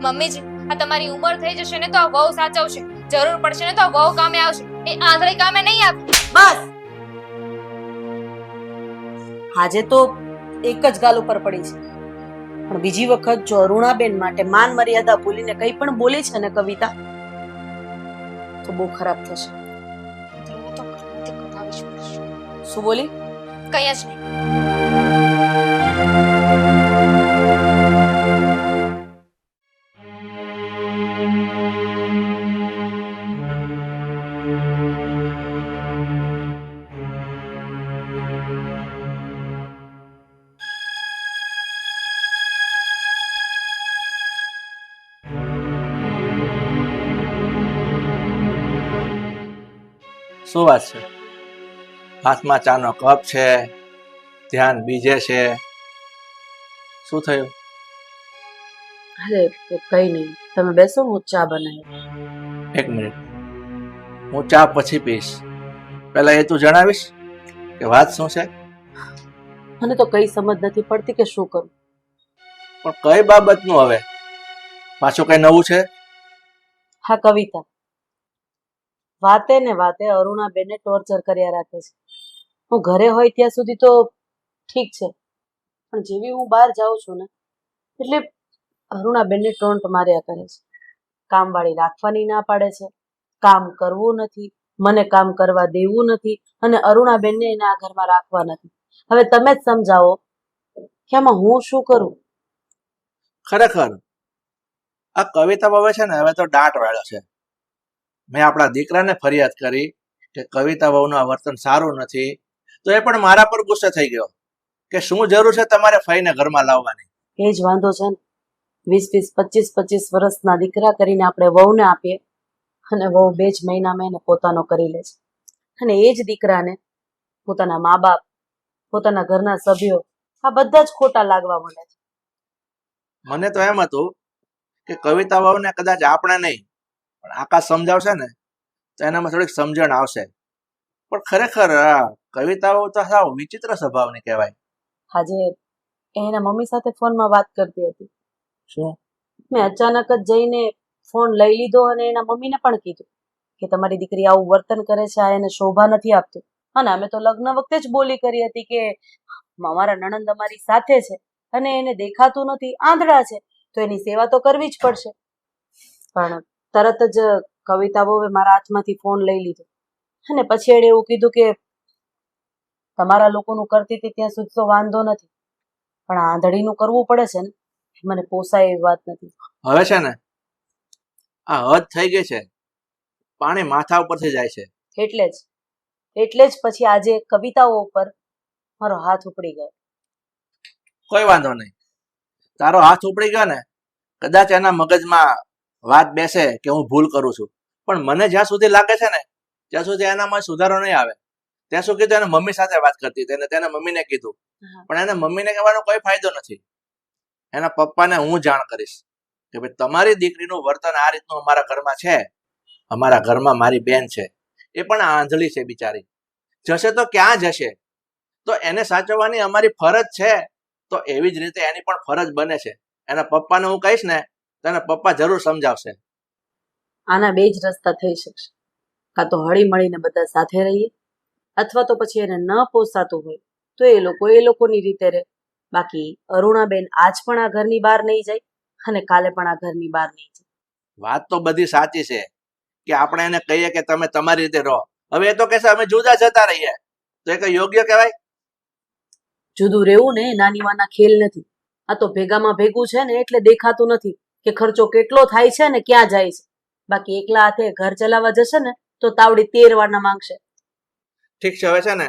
[SPEAKER 2] મમ્મીજી, આ તમારી ઉંમર થઈ જશે ને તો આ વહુ સાચવશે, જરૂર પડશે ને તો આ વહુ કામે આવશે, એ આંધળી કામે નહીં આવે.
[SPEAKER 5] બસ આજે તો એક જ ગાલ ઉપર પડી છે, પણ બીજી વખત જો અરુણાબેન માટે માન મર્યાદા ભૂલીને કંઈ પણ બોલી છે ને કવિતા, તો બહુ ખરાબ થશે.
[SPEAKER 2] તમે તો કૃત્ય કરાવી જ પડશે.
[SPEAKER 5] શું બોલી?
[SPEAKER 2] કંઈ જ નહીં.
[SPEAKER 3] શું વાત છે? હાથમાં ચાનો કપ છે, ધ્યાન બીજે છે, શું થયું?
[SPEAKER 5] અરે કઈ નહીં, તમે બેસો, હું ચા બનાવી.
[SPEAKER 3] એક મિનિટ, હું ચા પછી પીશ. પહેલા એ તું જણાવીશ કે વાત શું છે?
[SPEAKER 5] મને તો કઈ સમજ નથી પડતી કે શું કરું.
[SPEAKER 3] પણ કઈ બાબતનું હવે? પાછું કઈ નવું છે?
[SPEAKER 5] હા કવિતા, વાતે ને વાતે અરુણાબેનને ટોર્ચર કર્યા રાખે છે. હું ઘરે હોય ત્યાં સુધી તો ઠીક છે, પણ જેવી હું બહાર જાઉં છું ને એટલે અરુણાબેનને ટોન્ટ માર્યા કરે છે. કામવાળી રાખવાની ના પાડે છે, કામ કરવું નથી, મને કામ કરવા દેવું નથી, અને અરુણાબેનને એને આ ઘરમાં રાખવા નથી. હવે તમે જ સમજાવો કે આમાં હું શું કરું?
[SPEAKER 3] ખરેખર આ કવિતા બાબા છે ને હવે તો દાંટ વાળ્યો છે. મેં આપણા દીકરાને ફરિયાદ કરી કે કવિતા વહુનું આ વર્તન સારું નથી, તો એ પણ મારા પર ગુસ્સે થઈ ગયો કે શું જરૂર છે તમારે ફઈને ઘરમાં લાવવાની.
[SPEAKER 5] એ જ વાંધો છે ને, 20-25 વર્ષના દીકરા કરીને આપણે વહુને આપીએ અને વહુ 2 જ મહિનામાં એને પોતાનો કરી લે છે. અને એ જ દીકરાને પોતાના મા બાપ, પોતાના ઘરના સભ્યો, આ બધા જ ખોટા લાગવા માંડે છે.
[SPEAKER 3] મને તો એમ હતું કે કવિતા વહુને કદાચ આપણે નહીં પણ આકાશ સમજાવશે ને તો એનામાં થોડીક સમજણ આવશે. પણ ખરેખર આ કવિતા વહુ તો સાવ વિચિત્ર સ્વભાવની કહેવાય.
[SPEAKER 5] આજે એના મમ્મી સાથે ફોનમાં વાત કરતી હતી.
[SPEAKER 3] શું?
[SPEAKER 5] મેં અચાનક જ જઈને ફોન લઈ લીધો અને એના મમ્મીને પણ કીધું કે તમારી દીકરી આવું વર્તન કરે છે, આ એને શોભા નથી આપતું. અને અમે તો લગ્ન વખતે જ બોલી કરી હતી કે અમારા નણંદ અમારી સાથે છે અને એને દેખાતું નથી, આંધળા છે, તો એની સેવા તો કરવી જ પડશે. પણ તરત જ કવિતા વહુએ મારા હાથમાંથી ફોન લઈ લીધો અને પછી એણે એવું કીધું કે તમારા લોકોનું કરતી હતી ત્યાં સુધી તો વાંધો નથી, પણ આ આંધળીનું કરવું પડે છે ને, મને પોસાય એવી વાત નથી.
[SPEAKER 3] હવે છે ને આ હદ થઈ ગઈ છે, પાણી માથા ઉપરથી જાય છે.
[SPEAKER 5] એટલે જ પછી આજે કવિતાઓ ઉપર મારો હાથ ઉપડી ગયો.
[SPEAKER 3] કોઈ વાંધો નહીં, તારો હાથ ઉપડી ગયો ને, કદાચ એના મગજમાં વાત બેસે કે હું ભૂલ કરું છું, પણ મને જ્યાં સુધી લાગે છે ને ત્યાં સુધી એનામાં સુધારો નહીં આવે. ત્યાં સુધી તો એને મમ્મી સાથે વાત કરતી હતી, તેના મમ્મીને કીધું, પણ એને મમ્મીને કહેવાનો કોઈ ફાયદો નથી. એના પપ્પાને હું જાણ કરીશ કે ભાઈ તમારી દીકરીનું વર્તન આ રીતનું અમારા ઘરમાં છે. અમારા ઘરમાં મારી બેન છે, એ પણ આંધળી છે બિચારી, જશે તો ક્યાં જશે? તો એને સાચવવાની અમારી ફરજ છે, તો એવી જ રીતે એની પણ ફરજ બને છે. એના પપ્પાને હું કહીશ ને તો એના પપ્પા જરૂર સમજાવશે.
[SPEAKER 5] આના 2 જ રસ્તા થઈ શકશે, કાં તો હળી મળીને બધા સાથે રહીએ, અથવા તો પછી એને ન પોસાતું હોય તો એ લોકોની રીતે રહે. બાકી અરુણાબેન આજ પણ આ ઘરની બહાર નહીં જાય અને કાલે પણ આ ઘરની બહાર નહીં જાય.
[SPEAKER 3] વાત તો બધી સાચી છે કે આપણે એને કહીએ કે તમે તમારી રીતે રહો. હવે એ તો કહેશે અમે જુદા જતા રહીએ, તો એ કઈ યોગ્ય કહેવાય?
[SPEAKER 5] જુદું રહેવું ને નાની વાના ખેલ નથી. આ તો ભેગામાં ભેગું છે ને એટલે દેખાતું નથી કે ખર્ચો કેટલો થાય છે ને ક્યાં જાય છે. બાકી એકલા હાથે ઘર ચલાવવા જશે ને તો તાવડી 13 વારના માંગશે.
[SPEAKER 3] ઠીક છે, હવે છે ને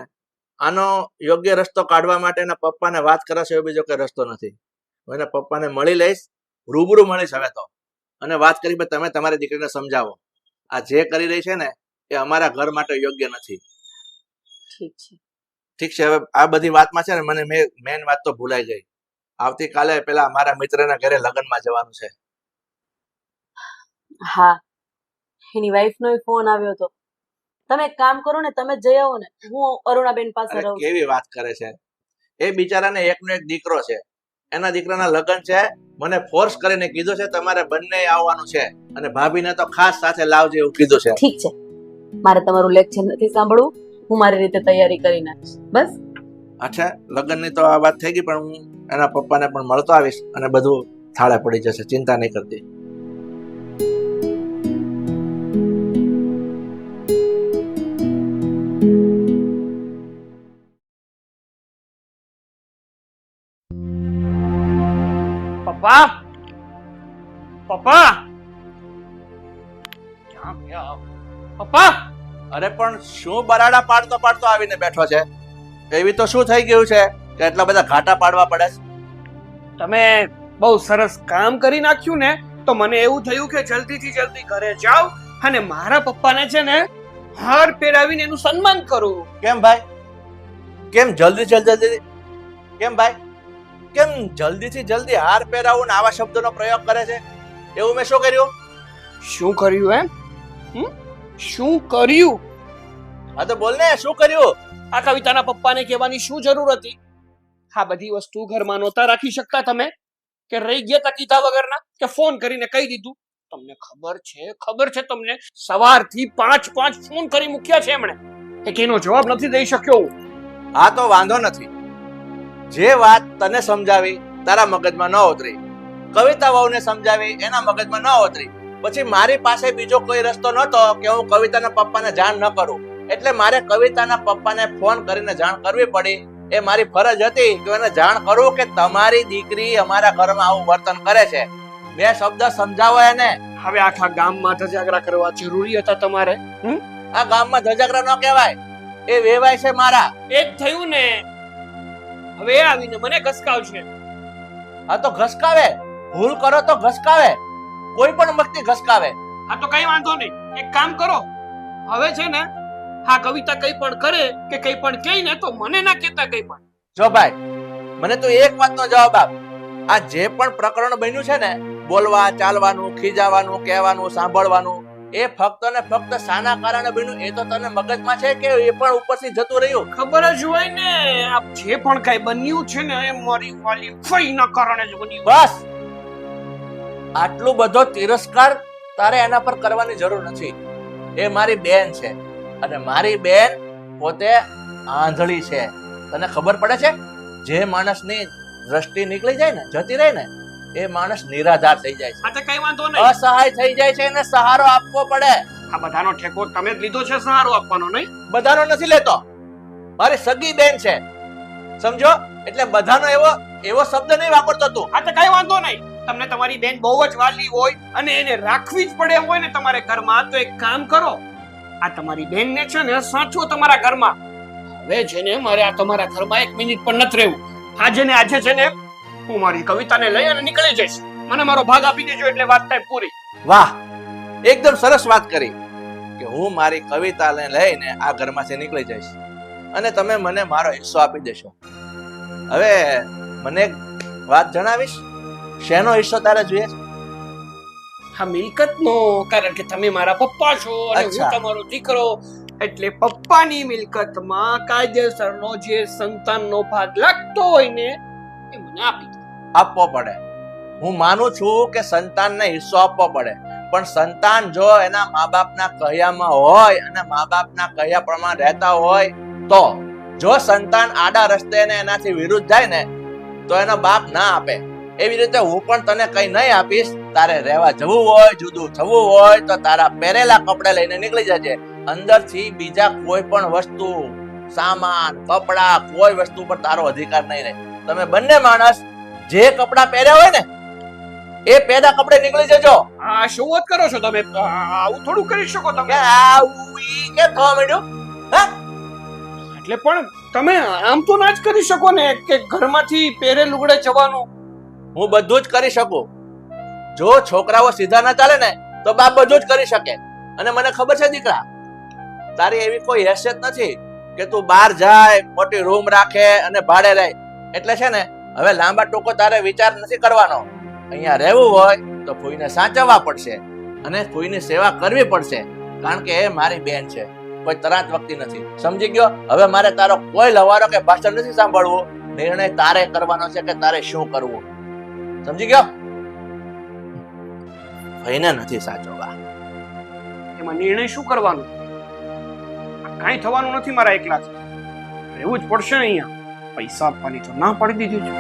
[SPEAKER 3] આનો યોગ્ય રસ્તો કાઢવા માટે એના પપ્પાને વાત કરાશે, એવો બીજો કઈ રસ્તો નથી. હું એના પપ્પાને મળી લઈશ, રૂબરૂ મળીશ હવે તો. અને વાત કરી કે તમે તમારી દીકરીને સમજાવો. આ જે કરી રહી છે ને એ અમારા ઘર માટે યોગ્ય નથી.
[SPEAKER 5] ઠીક છે.
[SPEAKER 3] ઠીક છે, હવે આ બધી વાતમાં છે ને મને મેન વાત તો ભૂલાઈ ગઈ. આવતીકાલે પેલા મારા મિત્રના ઘરે લગ્નમાં જવાનું છે.
[SPEAKER 5] હા, એની વાઈફનો ફોન આવ્યો હતો. તમે એક કામ કરો ને, તમે જઈ આવો ને, હું અરુણાબેન પાસે
[SPEAKER 3] અરે
[SPEAKER 5] રહું છું.
[SPEAKER 3] કેવી વાત કરે છે. એ બિચારાને એકનો એક દીકરો છે, એના દીકરાના લગ્ન છે. મને ફોર્સ કરીને કીધું છે તમારે બંને આવવાનું છે, અને ભાભીને તો ખાસ સાથે લાવજે એવું કીધું છે.
[SPEAKER 5] ઠીક છે, મારે તમારું લેક્ચર નથી સાંભળવું, હું મારી રીતે તૈયારી કરી નાખીશ. બસ.
[SPEAKER 3] અચ્છા, લગ્નની તો આ વાત થઈ ગઈ, પણ હું એના પપ્પાને પણ મળતો આવીશ અને બધું થાળે પડી જશે, ચિંતા નહીં કરતી.
[SPEAKER 4] પપ્પા પપ્પા ક્યાં ગયા પપ્પા?
[SPEAKER 3] અરે પણ શું બરાડા પાડતો પાડતો આવીને બેઠો છે? એવી તો શું થઈ ગયું છે કે એટલા બધા ઘાટા પાડવા પડે છે?
[SPEAKER 4] તમે બહુ સરસ કામ કરી નાખ્યું ને, તો મને એવું થયું કે જલ્દીથી જલ્દી ઘરે જાઓ અને મારા પપ્પાને છે ને હાર પહેરાવીને એનું સન્માન કરું.
[SPEAKER 3] કેમ ભાઈ? કેમ જલ્દી કેમ ભાઈ? કેમ જલ્દીથી જલ્દી હાર પહેરાવું ને આવા શબ્દોનો પ્રયોગ કરે છે? એવું મેં શું કર્યું?
[SPEAKER 4] શું કર્યું એમ? શું કર્યું?
[SPEAKER 3] હા તો બોલ ને, શું કર્યું?
[SPEAKER 4] આ કવિતાના પપ્પાને કહેવાની શું જરૂર હતી? આ બધી વસ્તુ ઘરમાં નહોતા રાખી શકતા તમે? કે રહી ગયા તા કીધા વગરના? કે ફોન કરીને કહી દીધું? તમને ખબર છે તમને સવારથી 5 ફોન કરી મૂક્યા છે એમણે, એક એનો જવાબ નથી દઈ શક્યો હું.
[SPEAKER 3] હા તો વાંધો નથી. જે વાત તને સમજાવી તારા મગજમાં ન ઉતરી, કવિતા વહુને સમજાવી એના મગજમાં ન ઉતરી, પછી મારી પાસે બીજો કોઈ રસ્તો નહોતો કે હું કવિતાના પપ્પાને જાણ ન કરું, એટલે મારે કવિતાના પપ્પાને ફોન કરીને જાણ કરવી પડી. એ મારી ફરજ હતી કે એને જાણ કરું કે તમારી દીકરી અમારા ઘરમાં આવું વર્તન કરે છે. બે શબ્દ સમજાવો એને.
[SPEAKER 4] હવે આખા ગામમાં ધજાગરા કરવા જરૂરી હતા તમારે?
[SPEAKER 3] આ ગામમાં ધજાગરા ન કહેવાય, એ વેવાય છે મારા.
[SPEAKER 4] એ જ થયું ને. હવે એ આવીને મને ઘસકાવશે.
[SPEAKER 3] આ તો ઘસકાવે, ભૂલ કરો તો ઘસકાવે, કોઈ પણ વ્યક્તિ ઘસકાવે.
[SPEAKER 4] હા તો કઈ વાંધો નહીં, એક કામ કરો, હવે છે ને હા કવિતા કઈ પણ કરે કે કઈ પણ કહે ને તો મને ના કહેતા કઈ પણ.
[SPEAKER 3] જો ભાઈ, મને તો એક વાતનો જવાબ આપ. આ જે પણ પ્રકરણ બન્યું છે ને, બોલવા ચાલવાનું, ખીજાવાનું, કહેવાનું, સાંભળવાનું, એ ફક્ત ને ફક્ત શાના કારણે બન્યું એ તો તને મગજમાં છે કે એ પણ ઉપરથી જતું રહ્યું?
[SPEAKER 4] ખબર જ હોય ને, આ જે પણ કઈ બન્યું છે ને એ મારી વાલી ફઈના કારણે જ બન્યું.
[SPEAKER 3] બસ, આટલું બધો તિરસ્કાર તારે એના પર કરવાની જરૂર નથી. એ મારી બેન છે, અને મારી બેન પોતે આંધળી છે. તને ખબર પડે છે? જે માણસની દ્રષ્ટિ નીકળી જાય ને, જતી રહે ને, એ માણસ નિરાધાર થઈ જાય છે,
[SPEAKER 4] આ તો કઈ વાંધો નહીં,
[SPEAKER 3] અસહાય થઈ જાય છે, એને સહારો આપવો પડે.
[SPEAKER 4] આ બધાનો ઠેકો તમે જ લીધો છે સહારો આપવાનો, નહીં?
[SPEAKER 3] બધાનો નથી લેતો, મારી સગી બેન છે, સમજો? એટલે બધાનો એવો શબ્દ નહીં વાપરતો તું.
[SPEAKER 4] આ તો કઈ વાંધો નહીં, તમને તમારી બેન બહુ જ વાલી હોય અને એને રાખવી જ પડે હોય ને તમારે ઘરમાં, તો એક કામ કરો, આ તમારી બેનને છે ને સાચવો તમારા ઘરમાં. હવે છે ને મારે આ તમારા ઘરમાં 1 મિનિટ પણ નથી રહેવું. આજે છે ને હું મારી કવિતાને લઈ અને નીકળી જઈશ. મને મારો ભાગ આપી દેજો એટલે વાત થાય પૂરી.
[SPEAKER 3] વાહ, એકદમ સરસ વાત કરી કે હું મારી કવિતાને લઈને આ ઘરમાંથી નીકળી જઈશ અને તમે મને મારો હિસ્સો આપી દેશો. હવે મને એક વાત જણાવીશ, શેનો હિસ્સો તારે જોઈએ છે?
[SPEAKER 4] હા, મિલકતનો, કારણ કે તમે મારા પપ્પા છો અને હું
[SPEAKER 3] અચ્છા.
[SPEAKER 4] તમારો દીકરો, એટલે પપ્પાની મિલકતમાં કાયદેસરનો જે સંતાનનો ભાગ લાગતો હોય ને એ મને આપી દો.
[SPEAKER 3] આપવો પડે. હું માનું છું કે સંતાનને હિસ્સો આપવો પડે, પણ સંતાન જો એના મા બાપના કહ્યામાં હોય અને મા બાપના કહ્યા પ્રમાણે રહેતા હોય તો. જો સંતાન આડા રસ્તે ને એનાથી વિરુદ્ધ જાય ને તો એનો બાપ ના આપે. એવી રીતે હું પણ તને કઈ નહીં આપીશ. તારે રહેવા જવું હોય, જુદું થવું હોય તો તારા પહેરેલા કપડા લઈને નીકળી જજે. અંદરથી બીજા કોઈ પણ વસ્તુ, સામાન, કપડા, કોઈ વસ્તુ પર તારો અધિકાર નહીં રહે. તમે બંને માણસ જે કપડા પહેર્યા હોય ને એ પહેલા કપડે નીકળી જજો.
[SPEAKER 4] આ શું વાત કરો છો તમે? આવું થોડું કરી શકો
[SPEAKER 3] કે
[SPEAKER 4] તમે?
[SPEAKER 3] આવું ઈ કેમ થવા માંડ્યું? હા,
[SPEAKER 4] એટલે પણ તમે આમ તો ના જ કરી શકો ને કે ઘરમાંથી પહેરે લુગડે જવાનું.
[SPEAKER 3] હું બધું જ કરી શકું, જો છોકરાઓ સીધા ના ચાલે ને તો બાપ બધું જ કરી શકે. અને મને ખબર છે દીકરા, તારી એવી કોઈ હેસિયત નથી કે તું બહાર જાય, મોટી રૂમ રાખે અને ભાડે રહે. એટલે છે ને હવે લાંબા ટૂંકો તારે વિચાર નથી કરવાનો. અહીંયા રહેવું હોય તો ફોઈને સાચવવા પડશે અને ફોઈની સેવા કરવી પડશે, કારણ કે એ મારી બેન છે, કોઈ તરાત વખતી નથી. સમજી ગયો? હવે મારે તારો કોઈ લવારો કે ભાષણ નથી સાંભળવું. નિર્ણય તારે કરવાનો છે કે તારે શું કરવું. સમજી ગયો? ફઈને નથી સાચવવા.
[SPEAKER 4] એમાં નિર્ણય શું કરવાનો? કાંઈ થવાનું નથી મારા એકલાથી. રહેવું જ પડશે ને અહીંયા. પૈસા આપવાની તો ના પાડી દીધી છે.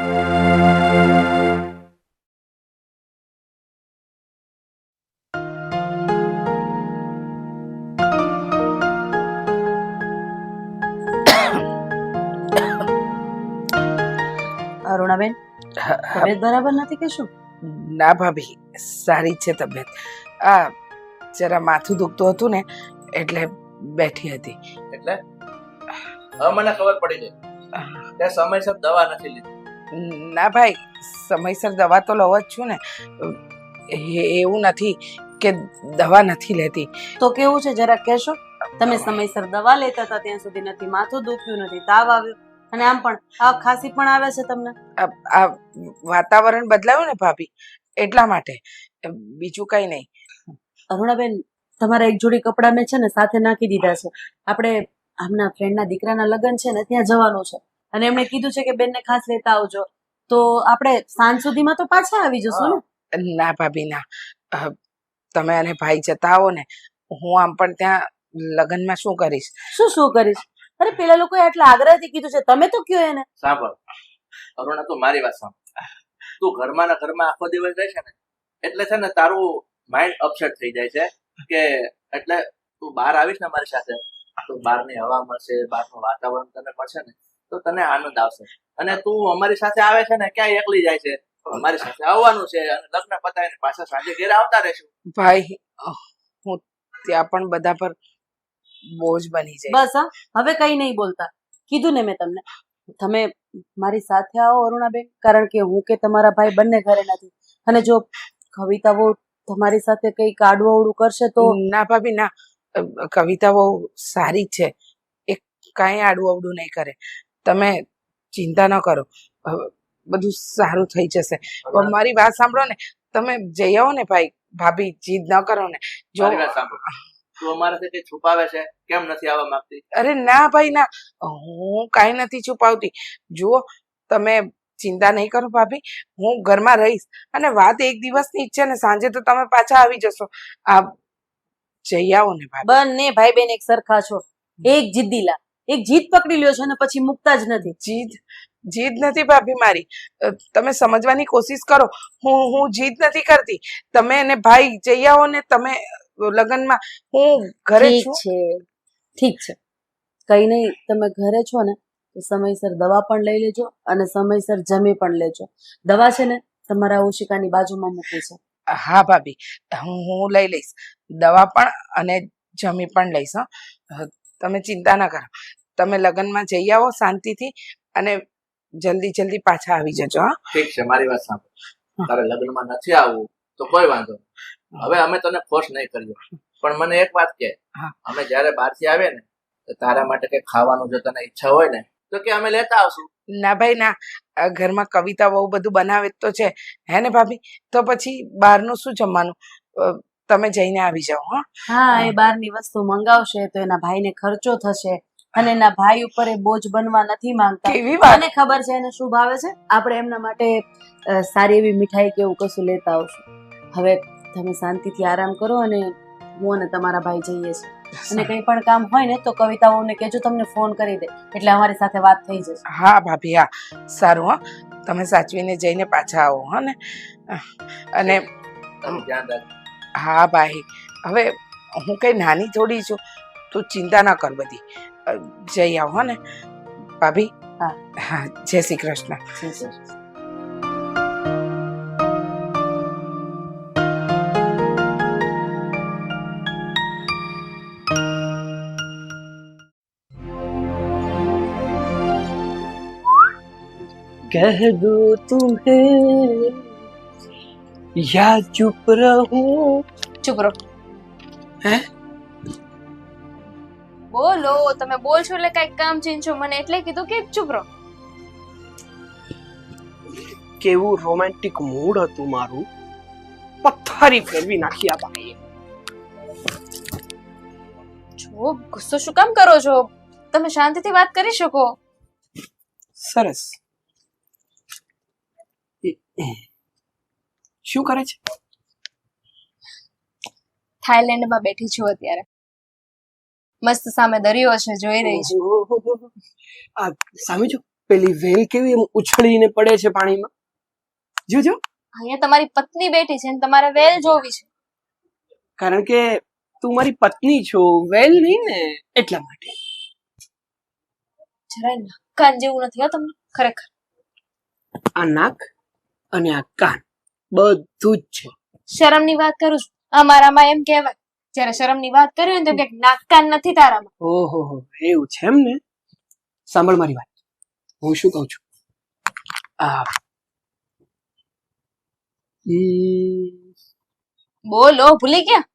[SPEAKER 5] અરુણાબેન, તબિયત બરાબર નથી કે શું?
[SPEAKER 1] ના ભાભી, સારી જ છે તબિયત. આ જરા માથું દુખતું હતું ને એટલે બેઠી હતી.
[SPEAKER 3] એટલે હવે મને ખબર પડી ગઈ કે સમયસર દવા નથી લીધી.
[SPEAKER 1] ના ભાઈ, સમયસર દવા તો લઉં જ છું ને. એવું નથી કે દવા નથી લેતી.
[SPEAKER 5] તો કેવું છે જરા કહેશો? તમે સમયસર દવા લેતા હતા ત્યાં સુધી નથી માથું દુખ્યું, નથી તાવ આવ્યો, અને આમ પણ આ ખાંસી પણ આવે છે તમને.
[SPEAKER 1] આ વાતાવરણ બદલાયું ને ભાભી, એટલા માટે, બીજું કઈ નહીં.
[SPEAKER 5] અરુણાબેન, તમારા એક જોડી કપડાં મેં છે ને સાથે નાખી દીધા છે. આપણે આમના ફ્રેન્ડના દીકરાના લગ્ન છે ને ત્યાં જવાનું છે, અને એમણે કીધું છે કે બેનને ખાસ લેતા આવજો. તો આપણે સાંજ સુધીમાં તો પાછા આવી જશું ને?
[SPEAKER 1] ના ભાભી ના, તમે અને ભાઈ જતા આવો ને. હું આમ પણ ત્યાં લગ્નમાં શું કરીશ?
[SPEAKER 5] શું કરીશ? અરે પેલા લોકોએ આટલા આગ્રહથી કીધું છે, તમે તો કયો એને.
[SPEAKER 3] સાંભળ અરુણા, તું મારી વાત સાંભળ. તું ઘરમાં ને ઘરમાં આખો દિવસ રહે છે ને એટલે છે ને તારું માઇન્ડ અપસેટ થઈ જાય છે. કે એટલે તું બહાર આવીશ ને મારી સાથે તો બહારની હવા મળશે, બહારનું વાતાવરણ તને મળશે ને તો તને આનંદ આવશે. અને તું અમારી સાથે આવે છે ને ક્યાંય એકલી જાય છે, અમારી સાથે આવવાનું છે અને લગ્ન પતાવીને પાછા સાંજે ઘેર આવતા રહેશું.
[SPEAKER 1] ભાઈ, હું ત્યાં પણ બધા પર બોજ બની જાય.
[SPEAKER 5] બસ હવે કઈ નહીં બોલતા. કીધું ને મેં તમને, તમે મારી સાથે આવો અરુણાબેન, કારણ કે હું કે તમારા ભાઈ બંને ઘરે નથી. અને જો કવિતા બહુ તમારી સાથે કઈ કાડવું અવળું કરશે તો.
[SPEAKER 1] ના ભાભી ના, કવિતા બહુ સારી છે. એ કાંઈ આડું અવડું નહીં કરે. તમે ચિંતા ન કરો, બધું સારું થઈ જશે. મારી વાત સાંભળો ને, તમે જઈ આવો ને ભાઈ. ભાભી, જીદ ન કરો ને. જો
[SPEAKER 3] મારી વાત સાંભળ, તું અમારાથી કઈ છુપાવે છે? કેમ નથી આવવા માંગતી?
[SPEAKER 1] અરે ના ભાઈ ના, હું કાંઈ નથી છુપાવતી. જુઓ, તમે ચિંતા નહીં કરો ભાભી, હું ઘરમાં રહીશ. અને વાત એક દિવસની જ છે ને, સાંજે તો તમે પાછા આવી જશો. આ જઈ આવો ને ભાભી.
[SPEAKER 5] બંને ભાઈ બેન એક સરખા છો. એક જીદ્દીલા, એક જીદ પકડી લ્યો છે ને પછી મુકતા જ નથી.
[SPEAKER 1] જીદ નથી ભાભી મારી. તમે સમજવાની કોશિશ કરો. હું જીદ નથી કરતી. તમે અને ભાઈ જઈ આવો ને. તમે લગ્નમાં, હું ઘરે
[SPEAKER 5] ઠીક
[SPEAKER 1] છું.
[SPEAKER 5] છે, ઠીક છે, કઈ નહીં. તમે ઘરે છો ને તો સમયસર દવા પણ લઈ લેજો અને સમયસર જમી પણ લેજો. દવા છે ને તમારા ઓશિકાની બાજુમાં મૂકી છે.
[SPEAKER 1] હા ભાભી, હું લઈ લઈશ. દવા પણ અને જમી પણ લઈશ. હા, તમે ચિંતા ના કરો. તમે લગ્નમાં જઈ આવો શાંતિથી અને જલ્દી પાછા આવી જજો. હા,
[SPEAKER 3] ઠીક છે, મારી વાત સાંભળ. તારે લગ્નમાં નથી આવવું તો કોઈ વાંધો નહીં. હવે અમે તને ફોર્સ નહીં કરીએ, પણ મને એક વાત કે, અમે જયારે બહારથી આવીએ ને તો તારા માટે કઈ ખાવાનું જો તને ઈચ્છા હોય ને તો કે અમે લેતા આવશું.
[SPEAKER 1] ના ભાઈ ના, ઘરમાં કવિતા બહુ બધું બનાવે તો છે, હે ને ભાભી? તો પછી બહારનું શું જમવાનું? તમે જઈને આવી જાઓ. હા
[SPEAKER 5] હા, એ બહારની વસ્તુ મંગાવશે તો એના ભાઈને ખર્ચો થશે અને એના ભાઈ ઉપર એ બોજ બનવા નથી માંગતા.
[SPEAKER 1] કેવી વાત!
[SPEAKER 5] મને ખબર છે એને શું ભાવે છે. આપણે એમના માટે સારી એવી મીઠાઈ કે એવું કશું લેતા આવશું. હવે તમે શાંતિથી આરામ કરો અને હું અને તમારા ભાઈ જઈએ છીએ. અને કંઈ પણ કામ હોય ને તો કવિતાઓને કહેજો, તમને ફોન કરી દે એટલે અમારી સાથે વાત થઈ જશે.
[SPEAKER 1] હા ભાભી, હા, સારું. હા, તમે સાચવીને જઈને પાછા આવો. હા ને? અને
[SPEAKER 3] ધ્યાન રાખ.
[SPEAKER 1] હા ભાઈ, હવે હું કઈ નાની થોડી છું, તું ચિંતા ના કર. બધી જઈ આવો. હા ને ભાભી?
[SPEAKER 5] હા
[SPEAKER 1] હા, જય શ્રી કૃષ્ણ.
[SPEAKER 5] कह दो तुम्हें
[SPEAKER 4] યા ચૂપ રહું.
[SPEAKER 2] ચૂપ રહો.
[SPEAKER 4] હે?
[SPEAKER 2] બોલો, તમે બોલશો એટલે કઈક કામ ચીનશો મને એટલે કીધું કે ચૂપ રહો.
[SPEAKER 4] કેવું રોમેન્ટિક મૂડ હતું મારું, પથ્થારી ફેરવી નાખી આ ભાઈએ.
[SPEAKER 2] જો ગુસ્સો શું કામ કરો છો? તમે શાંતિથી વાત કરી શકો.
[SPEAKER 4] સરસ. શું કરે છે?
[SPEAKER 2] થાઈલેન્ડમાં બેઠી છું અત્યારે. મસ્ત સામે દરિયો છે, જોઈ રહી છું.
[SPEAKER 4] આ સામે જો પેલી વેલ કેવી એમ ઉછળીને પડે છે પાણીમાં. જોજો.
[SPEAKER 2] અહીંયા તમારી પત્ની બેઠી છે અને તમારે વેલ જોવી છે.
[SPEAKER 4] કારણ કે તું મારી પત્ની છો, વેલ નહીં ને, એટલા માટે.
[SPEAKER 2] જરાય નાકાન જેવું નથી હો તમને ખરેખર.
[SPEAKER 4] આ નાક અને આ કાન બધું જ છે.
[SPEAKER 2] શરમની વાત કરું છું. અમારામાં એમ કહેવાય, જ્યારે શરમની વાત કરી હોય ને તો કે નાક કાન નથી તારામાં.
[SPEAKER 4] ઓહો, એવું છે એમ ને. સાંભળ મારી વાત, હું શું કહું છું. આ
[SPEAKER 2] બોલો, ભૂલી ગયા?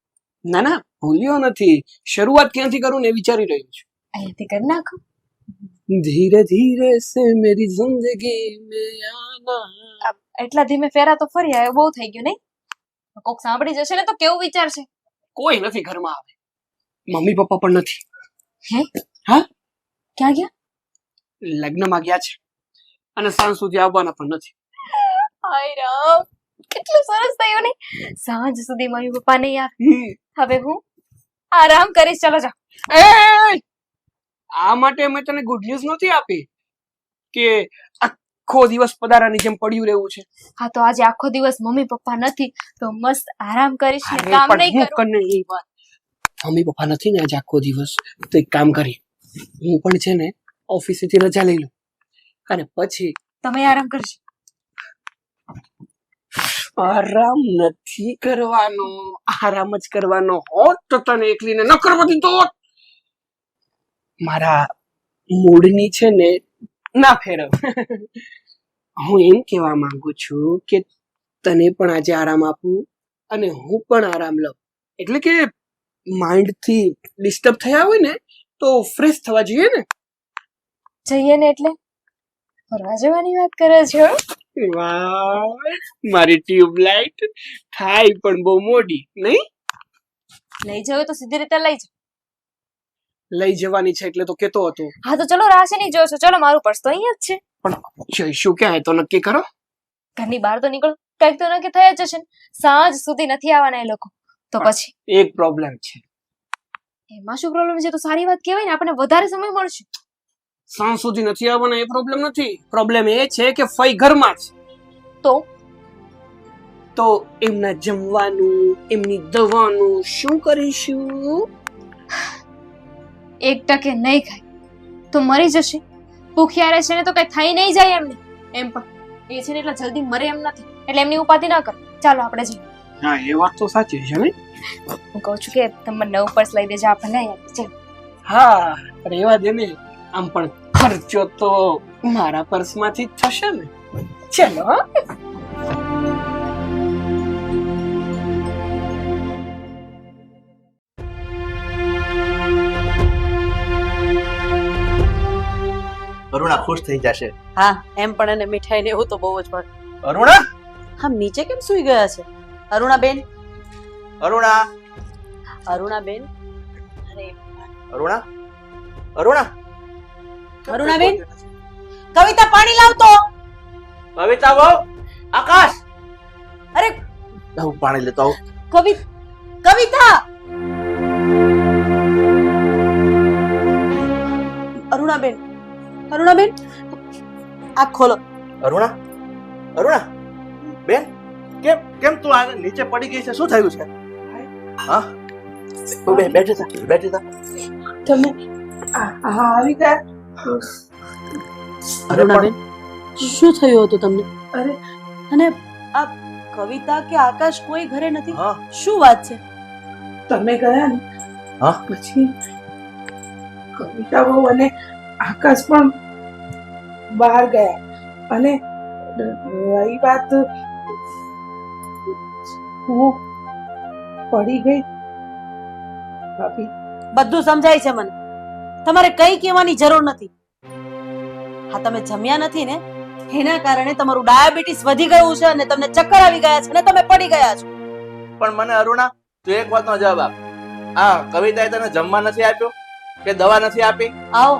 [SPEAKER 4] ના ના, ભૂલ્યો નથી. શરૂઆત ક્યાંથી કરું ને એ વિચારી રહ્યો છું.
[SPEAKER 2] અહીંયાથી કરી નાખો.
[SPEAKER 4] ધીરે ધીરે સે મેરી જિંદગી મેં આના.
[SPEAKER 2] એટલા ધીમે ફેરા તો ફરી આવ્યો, બહુ થઈ ગયું નહીં? કોક સાંભળી જશે ને તો કેવું વિચારશે?
[SPEAKER 4] કોઈ નથી ઘરમાં આવે, મમ્મી પપ્પા પણ નથી.
[SPEAKER 2] હે?
[SPEAKER 4] હા?
[SPEAKER 2] ક્યાં ગયા?
[SPEAKER 4] લગ્નમાં ગયા છે અને સાંજ સુધી આવવાના પણ નથી.
[SPEAKER 2] હાય રામ, કેટલું સરસ થયું ને. સાંજ સુધી મમ્મી પપ્પા નહીં આવે. હવે હું આરામ કરીશ. ચલો જા.
[SPEAKER 4] એ આ માટે મેં તને ગુડ ન્યૂઝ નથી આપી કે આખો દિવસ પધારાની જેમ પડ્યું રહેવું છે.
[SPEAKER 2] હા તો આજે આખો દિવસ મમ્મી પપ્પા નથી તો મસ્ત આરામ કરીશ ને
[SPEAKER 4] અરે
[SPEAKER 2] કામ
[SPEAKER 4] પણ
[SPEAKER 2] નહીં
[SPEAKER 4] હું
[SPEAKER 2] કરું.
[SPEAKER 4] કને એ વાત, મમ્મી પપ્પા નથી ને આજે આખો દિવસ, તો એક કામ કરી, હું પણ છે ને ઓફિસેથી રજા લઈ લઉં અને પછી
[SPEAKER 2] તમે આરામ કરજો.
[SPEAKER 4] આરામ નથી કરવાનો, આરામ જ કરવાનો હોત તો તને એકલીને ન કરવા દીધો હોત. મારા મૂડની છે ને ના ફેરવ. હું એમ કહેવા માંગુ છું કે તને પણ આજે આરામ આપું અને હું પણ આરામ લઉં. એટલે કે માઇન્ડ થી ડિસ્ટર્બ થયા હોય ને તો ફ્રેશ થવા જોઈએ ને.
[SPEAKER 2] જઈએ ને એટલે ફરવા જવાની વાત કરે છો?
[SPEAKER 4] વાહ, મારી ટ્યુબલાઇટ થાય પણ બહુ મોડી નહીં.
[SPEAKER 2] લઈ જાવ તો સીધી રીતે લઈ જાઓ.
[SPEAKER 4] લઈ જવાની છે એટલે તો કેતો હતો.
[SPEAKER 2] હા તો ચલો, રાશે નહીં જોશો. ચલો, મારું પર્સ તો અહીંયા જ છે.
[SPEAKER 4] પણ જઈશું ક્યાં એ તો નક્કી કરો.
[SPEAKER 2] ઘરની બહાર તો નીકળો, કંઈક તો નક્કી થઈ જ જશે ને. સાંજ સુધી નથી આવવાના એ લોકો તો પછી
[SPEAKER 4] એક પ્રોબ્લેમ છે.
[SPEAKER 2] એમાં શું પ્રોબ્લેમ છે? તો સારી વાત કહેવાય ને, આપણને વધારે સમય મળશે.
[SPEAKER 4] સાંજ સુધી નથી આવવાના એ પ્રોબ્લેમ નથી. પ્રોબ્લેમ એ છે કે ફઈ ઘરમાં છે તો એમના જમવાનું, એમની દવાનું શું કરીશું?
[SPEAKER 2] 1% નહીં ખાય તો મરી જશે. ભૂખ્યા રહેશે ને તો કઈ થઈ નહીં જાય એમને. એમ પણ એ છે ને એટલા જલ્દી મરે એમ નથી, એટલે એમની ઉપાધિ ના કરો. ચાલો આપણે જઈએ.
[SPEAKER 4] હા, એ વાત તો સાચી છે ને.
[SPEAKER 2] હું કહું છું કે તમે નવું પર્સ લઈ દેજો, આપણને અહીંયા. ચાલો.
[SPEAKER 4] હા, રેવા દે ને. આમ પણ ખર્ચો તો મારા પર્સમાંથી જ થશે ને. ચલો.
[SPEAKER 3] અરુણા ખુશ થઈ જશે.
[SPEAKER 5] હા, એમ પણ એને મીઠાઈ ને એવું તો બહુ જ પણ.
[SPEAKER 3] અરુણા,
[SPEAKER 5] હા, નીચે કેમ સૂઈ ગયા છે? અરુણાબેન,
[SPEAKER 3] અરુણા,
[SPEAKER 5] અરુણાબેન, અરે
[SPEAKER 3] અરુણા, અરુણા,
[SPEAKER 5] અરુણાબેન, કવિતા પાણી લાવતો.
[SPEAKER 3] કવિતા બહુ, આકાશ,
[SPEAKER 5] અરે
[SPEAKER 3] હું પાણી લેતો આવું.
[SPEAKER 5] કવિતા, અરુણાબેન, અરુણાબેન, આ ખોલો.
[SPEAKER 3] અરુણા, અરુણા, બેન, કેમ કેમ તું આ નીચે પડી ગઈ છે? શું થયું છે? હા, તું બેઠી થા, બેઠી થા.
[SPEAKER 1] તમે આવી ગયા?
[SPEAKER 5] અરુણાબેન, શું થયું હતું તમને?
[SPEAKER 1] અરે
[SPEAKER 5] અને આ કવિતા કે આકાશ કોઈ ઘરે નથી?
[SPEAKER 3] હા,
[SPEAKER 5] શું વાત છે?
[SPEAKER 1] તમે ગયા ને
[SPEAKER 3] હા,
[SPEAKER 1] પછી કવિતા બહુ અને આકાશ પણ બહાર ગયા. અને રહી વાત હું પડી ગઈ ભાભી.
[SPEAKER 5] બધું સમજાય છે મને. તમારે કઈ કહેવાની જરૂર નથી. હા, તમે જમ્યા નથી ને, એના કારણે તમારું ડાયાબિટીસ વધી ગયું છે અને તમને ચક્કર આવી ગયા છે અને તમે પડી ગયા છો.
[SPEAKER 3] પણ મને અરુણા તું એક વાતનો જવાબ આપ. આ કવિતાએ તને જમવા નથી આપ્યો કે દવા નથી આપી?
[SPEAKER 5] આવો,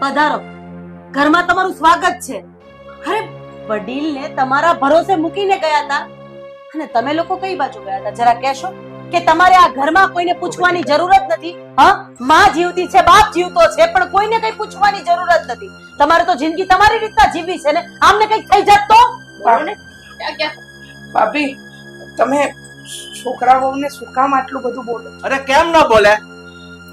[SPEAKER 5] પધારો. ઘરમાં તમારું સ્વાગત છે. અરે, વડીલને તમારા ભરોસે મૂકીને ગયા હતા અને તમે લોકો કઈ બાજુ ગયા હતા? જરા કહેશો કે તમારે આ ઘરમાં કોઈને પૂછવાની જરૂર જ નથી? હા, માં જીવતી છે, બાપ જીવતો છે, પણ કોઈને કઈ પૂછવાની જરૂર જ નથી. તમારે તો જિંદગી તમારી રીતના જીવવી છે ને. આમને કઈ થઈ જાત તો
[SPEAKER 1] ભાભી, તમે છોકરાઓને શું કામ આટલું બધું બોલો?
[SPEAKER 3] અરે કેમ ન બોલે?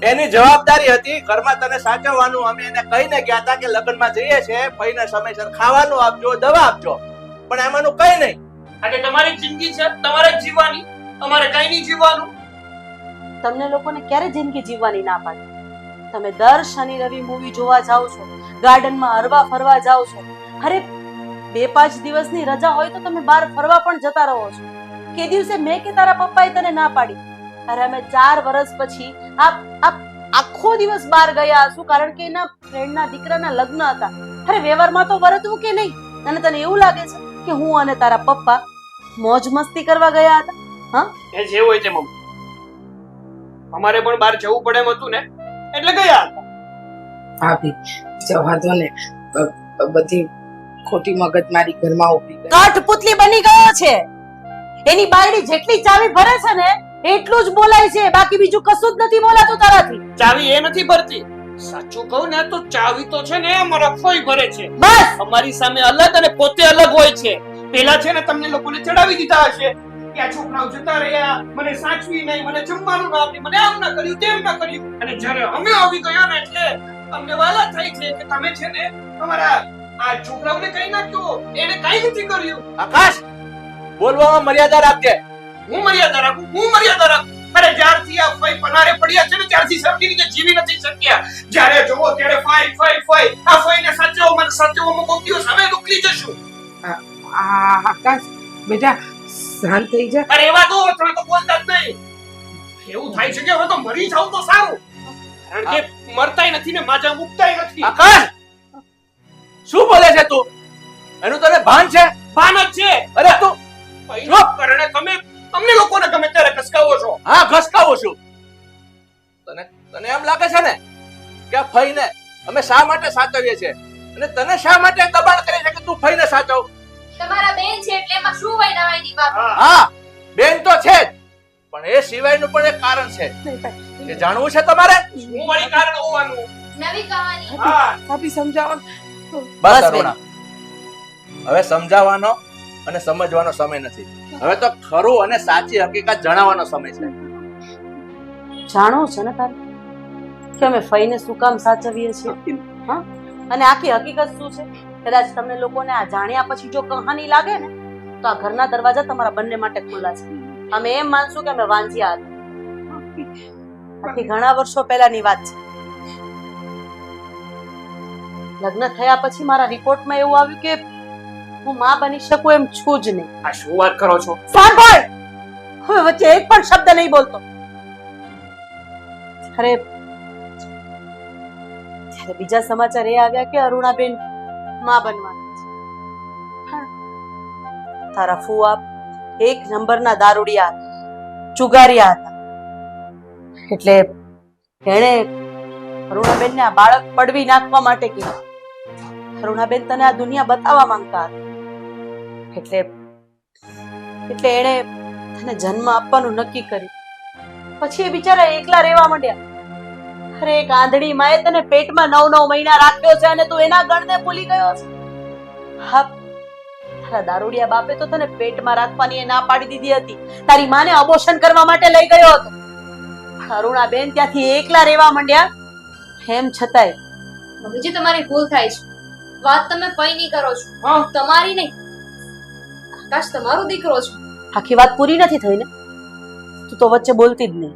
[SPEAKER 3] એની જવાબદારી હતી ઘરમાં તને સાચવવાનું. અમે એને કહીને ગયા હતા કે લગ્નમાં જઈએ છે, ફઈને સમયસર ખાવાનું આપજો, દવા આપજો, પણ એમાંનું કઈ નહીં.
[SPEAKER 4] આજે તમારી જિંદગી છે, તમારે જ જીવવાની, અમારે કઈ નહીં જીવવાનું.
[SPEAKER 5] તમને લોકોને ક્યારે જિંદગી જીવવાની ના પાડી? તમે દર શનિ રવિ મૂવી જોવા જાઓ છો, ગાર્ડનમાં હરવા ફરવા જાઓ છો. અરે, 2-5 દિવસની રજા હોય તો તમે બહાર ફરવા પણ જતા રહો છો. કે દિવસે મેં કે તારા પપ્પાએ તને ના પાડી? અરે, અમે 4 વર્ષ પછી આખો દિવસ બહાર ગયા હશું કારણ કે એના ફ્રેન્ડના દીકરાના લગ્ન હતા. અરે, વ્યવહારમાં તો વર્તવું કે નહીં? અને તને એવું લાગે છે કે હું અને તારા પપ્પા મોજ મસ્તી કરવા ગયા હતા? હા,
[SPEAKER 4] એ જે હોય તે મમ્મી, અમારે પણ બહાર જવું પડે એમ હતું ને, એટલે ગયા હતા.
[SPEAKER 1] ભાભી, જવા દો ને. બધી ખોટી મગજમારી ઘરમાં ઉભી ગઈ.
[SPEAKER 5] કઠપુતલી બની ગયો છે. એની બાયડી જેટલી ચાવી ભરે છે ને એટલું જ બોલાય છે, બાકી બીજું કશું જ નથી બોલાતું તારાથી.
[SPEAKER 4] ચાવી એ નથી ભરતી. સાચું કહું ને તો ચાવી તો છે ને અમારા ફોઈ ભરે છે.
[SPEAKER 5] બસ,
[SPEAKER 4] અમારી સામે અલગ અને પોતે અલગ હોય છે. પેલા છે ને તમને લોકોને ચડાવી દીધા હશે કે આ છોકરાઓ જતા રહ્યા, મને સાચવી નહીં, મને જમવાનું ના આપ્યું, મને આમ ના કર્યું, તેમ ના કર્યું. અને જ્યારે અમે આવી ગયા ને એટલે અમને વાલા થાય છે કે તમે છે ને તમારા આ છોકરાઓને કઈ નાખ્યો, એને કઈ નથી કર્યું.
[SPEAKER 3] આકાશ, બોલવામાં મર્યાદા રાખજે.
[SPEAKER 4] હું મર્યાદા રાખું, હું મર્યાદા રાખું. અરે, જ્યારથી આ ફઈ પનારે પડ્યા છે ને ત્યારથી સરખી રીતે જીવી નથી શક્યા. જ્યારે જોવો ત્યારે ફઈ આ ફઈને સાચવો, મને સાચવવામાં કોક દિવસ અમે ઉકલી જશું.
[SPEAKER 1] આકાશ બેટા, શાંત થઈ જા.
[SPEAKER 4] અરે એવા તો તમે તો બોલતા જ નહીં. એવું થાય છે કે હવે તો મરી જાવ તો સારું, કારણ કે મરતાય નથી ને માજા મુકતાય નથી.
[SPEAKER 3] આકાશ, શું બોલે છે તું? એનું તને ભાન છે?
[SPEAKER 4] ભાન જ છે.
[SPEAKER 3] અરે તું
[SPEAKER 4] ફઈના કારણે તમે અમને લોકોને ગમે ત્યારે કસકાવો છો.
[SPEAKER 3] હા, ઘસકાવું છું. તને એમ લાગે છે ને કે આ ફઈને અમે શા માટે સાચવીએ છીએ અને તને શા માટે દબાણ કરે છે કે તું ફઈને સાચવ?
[SPEAKER 2] તમારા બેન છે એટલે એમાં શું હોય નવાઈની વાત?
[SPEAKER 3] હા, બેન તો છે જ, પણ એ સિવાયનું પણ એક કારણ છે. એ જાણવું છે તમારે?
[SPEAKER 4] હું વળી કારણ હોવાનું.
[SPEAKER 2] નવી કહાની.
[SPEAKER 4] હા,
[SPEAKER 1] ભાભી, સમજાવો.
[SPEAKER 3] બસ અરુણા, હવે સમજાવવાનો અને સમજવાનો સમય નથી. હવે તો ખરું અને સાચી હકીકત જણાવવાનો સમય છે.
[SPEAKER 5] જાણવું છે ને તારે કે અમે ફઈને શું કામ સાચવીએ છીએ? હા, અને આખી હકીકત શું છે? કદાચ તમને લોકોને આ જાણ્યા પછી જો કહાની લાગે ને તો આ ઘરના દરવાજા તમારા બંને માટે ખુલ્લા છે. અમે એમ માનશું કે અમે વાંચ્યા હતા. આથી ઘણા વર્ષો પહેલાની વાત છે. લગ્ન થયા પછી મારા રિપોર્ટમાં એવું આવ્યું કે હું માં બની શકું એમ છું જ નહીં.
[SPEAKER 4] આ શું વાત કરો છો?
[SPEAKER 5] સાંભળ, હવે વચ્ચે એક પણ શબ્દ નહીં બોલતો. અરે, ત્યારે બીજા સમાચાર એ આવ્યા કે અરુણાબેન માં બનવાના છે. હા. તારા ફુવા 1 નંબરના દારૂડિયા હતા, ચુગારિયા હતા. એટલે એણે અરુણાબેનને આ બાળક પડવી નાખવા માટે કીધું. અરુણાબેન તને આ દુનિયા બતાવવા માંગતા હતા. એટલે એણે તને જન્મ આપવાનું નક્કી કર્યું. પછી એ બિચારા એકલા રહેવા માંડ્યા. અરે, એક આંધળી માએ તને પેટમાં 9 મહિના રાખ્યો છે અને તું એના ગણને ભૂલી ગયો છે. હા, તારા દારૂડિયા બાપે તો તને પેટમાં રાખવાની એ ના પાડી દીધી હતી. તારી માને અબોર્શન કરવા માટે લઈ ગયો હતો. અરુણાબેન ત્યાંથી એકલા રહેવા માંડ્યા. એમ છતાંય
[SPEAKER 2] મમ્મીજી, તમારી ભૂલ થાય છે. વાત તમે ફઈની કરો છો,
[SPEAKER 4] હા,
[SPEAKER 2] તમારી નહીં. આકાશ તમારો દીકરો છે.
[SPEAKER 5] આખી વાત પૂરી નથી થઈ ને, તું તો વચ્ચે બોલતી જ નહીં.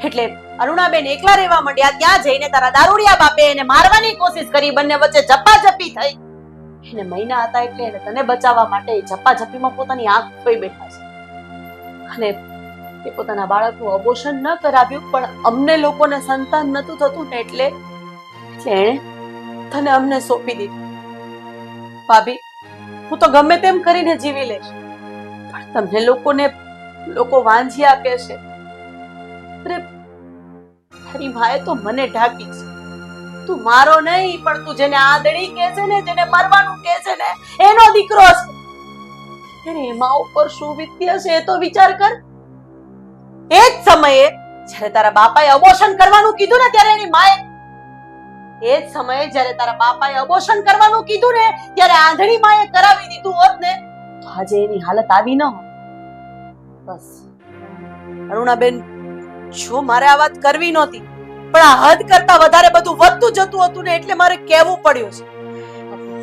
[SPEAKER 5] એટલે અરુણાબેન એકલા રહેવા માંડ્યા. ત્યાં જઈને તારા દારૂડિયા બાપે એને મારવાની કોશિશ કરી. બંને વચ્ચે ઝપાઝપી થઈ. એને મહિના હતા એટલે એને તને બચાવવા માટે ઝપાઝપીમાં પોતાની આંખ ખોઈ બેઠા છે. અને એ પોતાના બાળકનું અબોર્શન ન કરાવ્યું, પણ અમને લોકોને સંતાન નતું થતું ને એટલે એણે તને અમને સોંપી દીધું. ભાભી, હું તો ગમે તેમ કરીને જીવી લઈશ, પણ તમને લોકોને લોકો વાંજિયા કહેશે. અરે તારી માએ તો મને ઢાંકી છે. તું મારો નહીં, પણ તું જેને આંધળી કહે છે ને, જેને મરવાનું કહે છે ને, એનો દીકરો છે. ત્યારે એમાં ઉપર શું વીત્ય છે એ તો વિચાર કર. એ જ સમયે જ્યારે તારા બાપાએ અબોર્શન કરવાનું કીધું ને, ત્યારે એની માએ એ જ સમયે જ્યારે તારા બાપાએ અબોર્શન કરવાનું કીધું ને, ત્યારે આંધળી માએ કરાવી દીધું હોત ને, તો આજે એની હાલત આવી ન હોત. બસ અરુણાબેન, જો મારે આ વાત કરવી નહોતી, પણ આ હદ કરતા વધારે બધું વધતું જતું હતું ને, એટલે મારે કહેવું પડ્યું છે.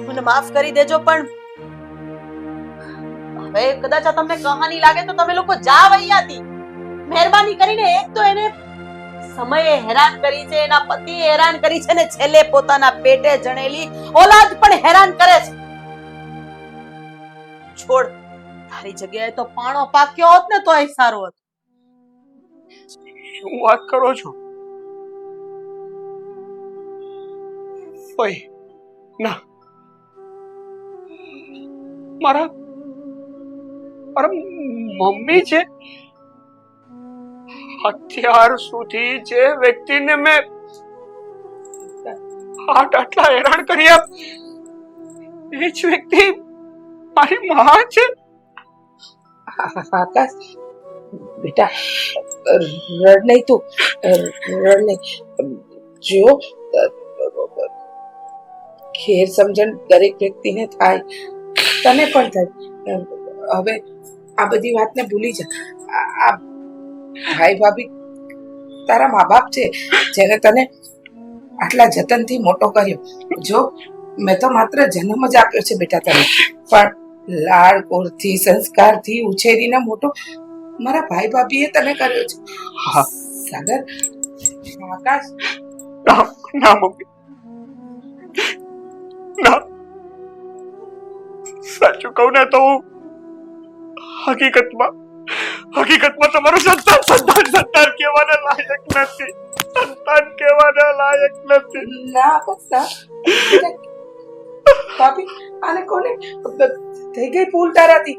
[SPEAKER 5] મને માફ કરી દેજો, પણ હવે કદાચ આ તમને કહાની લાગે તો તમે લોકો જાવ અહીંયાથી. મહેરબાની કરીને એક તો એને સમયે હેરાન કરી છે, એના પતિએ હેરાન કરી છે, ને છેલ્લે પોતાના પેટે જણેલી ઓલાદ પણ હેરાન કરે છે. છોડ, તારી જગ્યાએ તો પાણો પાક્યો હોત ને તોય સારું હતું.
[SPEAKER 4] શું વાત કરો છો? ઓય ના, મારા મમ્મી છે. અત્યાર સુધી જે વ્યક્તિને મેં આટલા હેરાન કર્યા, એ જ વ્યક્તિ મારી માં છે.
[SPEAKER 1] આકાશ બેટા, રડ નહીં તું, રડ નહીં. જો ખેર સમજણ દરેક વ્યક્તિને થાય, તને પણ થાય. હવે આ બધી વાતને ભૂલી જા. આ ભાઈ ભાભી તારા મા બાપ છે, જેને તને આટલા જતનથી મોટો કર્યો. જો મેં તો માત્ર જન્મ જ આપ્યો છે બેટા તને, પણ લાડ કોરથી સંસ્કારથી ઉછેરીને મોટો મારા ભાઈ ભાભીએ તને કર્યો છે. સાગર, આકાશ,
[SPEAKER 4] ના મમ્મી, ના. સાચું કહું ને તો હકીકતમાં તમારું સંતાન કહેવાના લાયક નથી. સંતાન કહેવાના લાયક નથી.
[SPEAKER 1] ના આકાશ ના. ભાભી, આને કોને થઈ ગઈ ભૂલ તારાથી.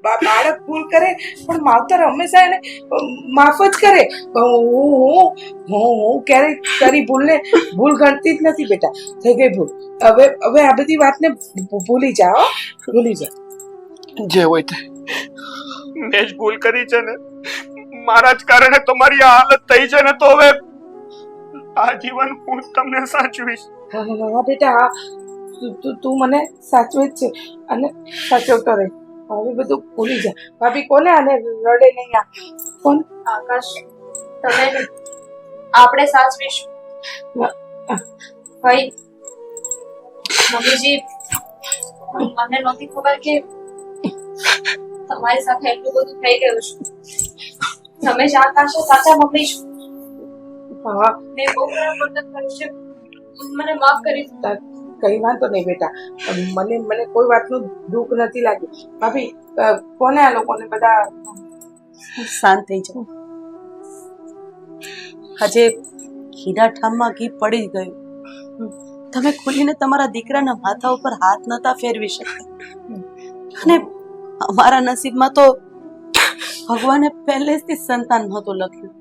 [SPEAKER 1] બાળક ભૂલ કરે પણ માવતર હંમેશા એને માફ જ કરે. હું ક્યારેય તારી ભૂલ ગણતી જ નથી બેટા. થઈ ગઈ ભૂલ. હવે આ બધી વાતને ભૂલી જા, હો, ભૂલી જા.
[SPEAKER 4] જે હોય તે, મેં જ ભૂલ કરી છે ને, મારા જ કારણે તમારી આ હાલત થઈ છે ને, તો હવે આજીવન હું તમને સાચવીશ.
[SPEAKER 1] હા બેટા, હા, તું મને સાચવે જ છે અને સાચવતો રહે. હવે બધું ભૂલી જા. ભાભી કોને આને રડે નહીં. આ કોણ?
[SPEAKER 2] આકાશ, તમે આપણે સાચવીશું. ભાઈ મમ્મીજી, મને નહોતી ખબર કે તમારી સાથે એટલું બધું થઈ ગયું છે. તમે જ આકાશ સાચા મમ્મી છો.
[SPEAKER 1] હા,
[SPEAKER 2] મેં બહુ ખરાબ વર્તન કર્યું છે, મને માફ કરી દો.
[SPEAKER 1] કઈ વાંધો નહીં બેટા. મને કોઈ વાતનું દુઃખ નથી લાગ્યું. ભાભી, કોને આ લોકોને બધા
[SPEAKER 5] શાંત થઈ જાઓ. આજે ઘીના ઠામમાં ઘી પડી જ ગયું. તમે ખુલીને તમારા દીકરાના માથા ઉપર હાથ નતા ફેરવી શકતા, અને અમારા નસીબમાં તો ભગવાને પહેલેથી સંતાન નહોતું લખ્યું.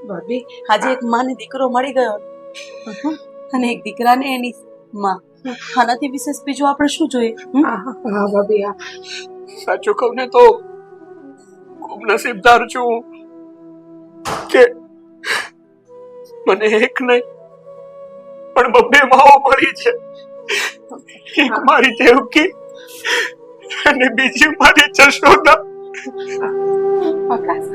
[SPEAKER 1] ભાભી,
[SPEAKER 5] આજે એક માને દીકરો મળી ગયો, અને એક દીકરાને એની માં. આનાથી વિશેષ બીજું આપણે શું જોઈએ?
[SPEAKER 1] હા ભાભી, હા.
[SPEAKER 4] સાચું કહું ને તો ખૂબ નસીબદાર છું કે મને એક નહીં પણ બબ્બે માઓ મળી છે. એક મારી દેવકી અને બીજી મારી જશોદા.
[SPEAKER 1] આકાશ,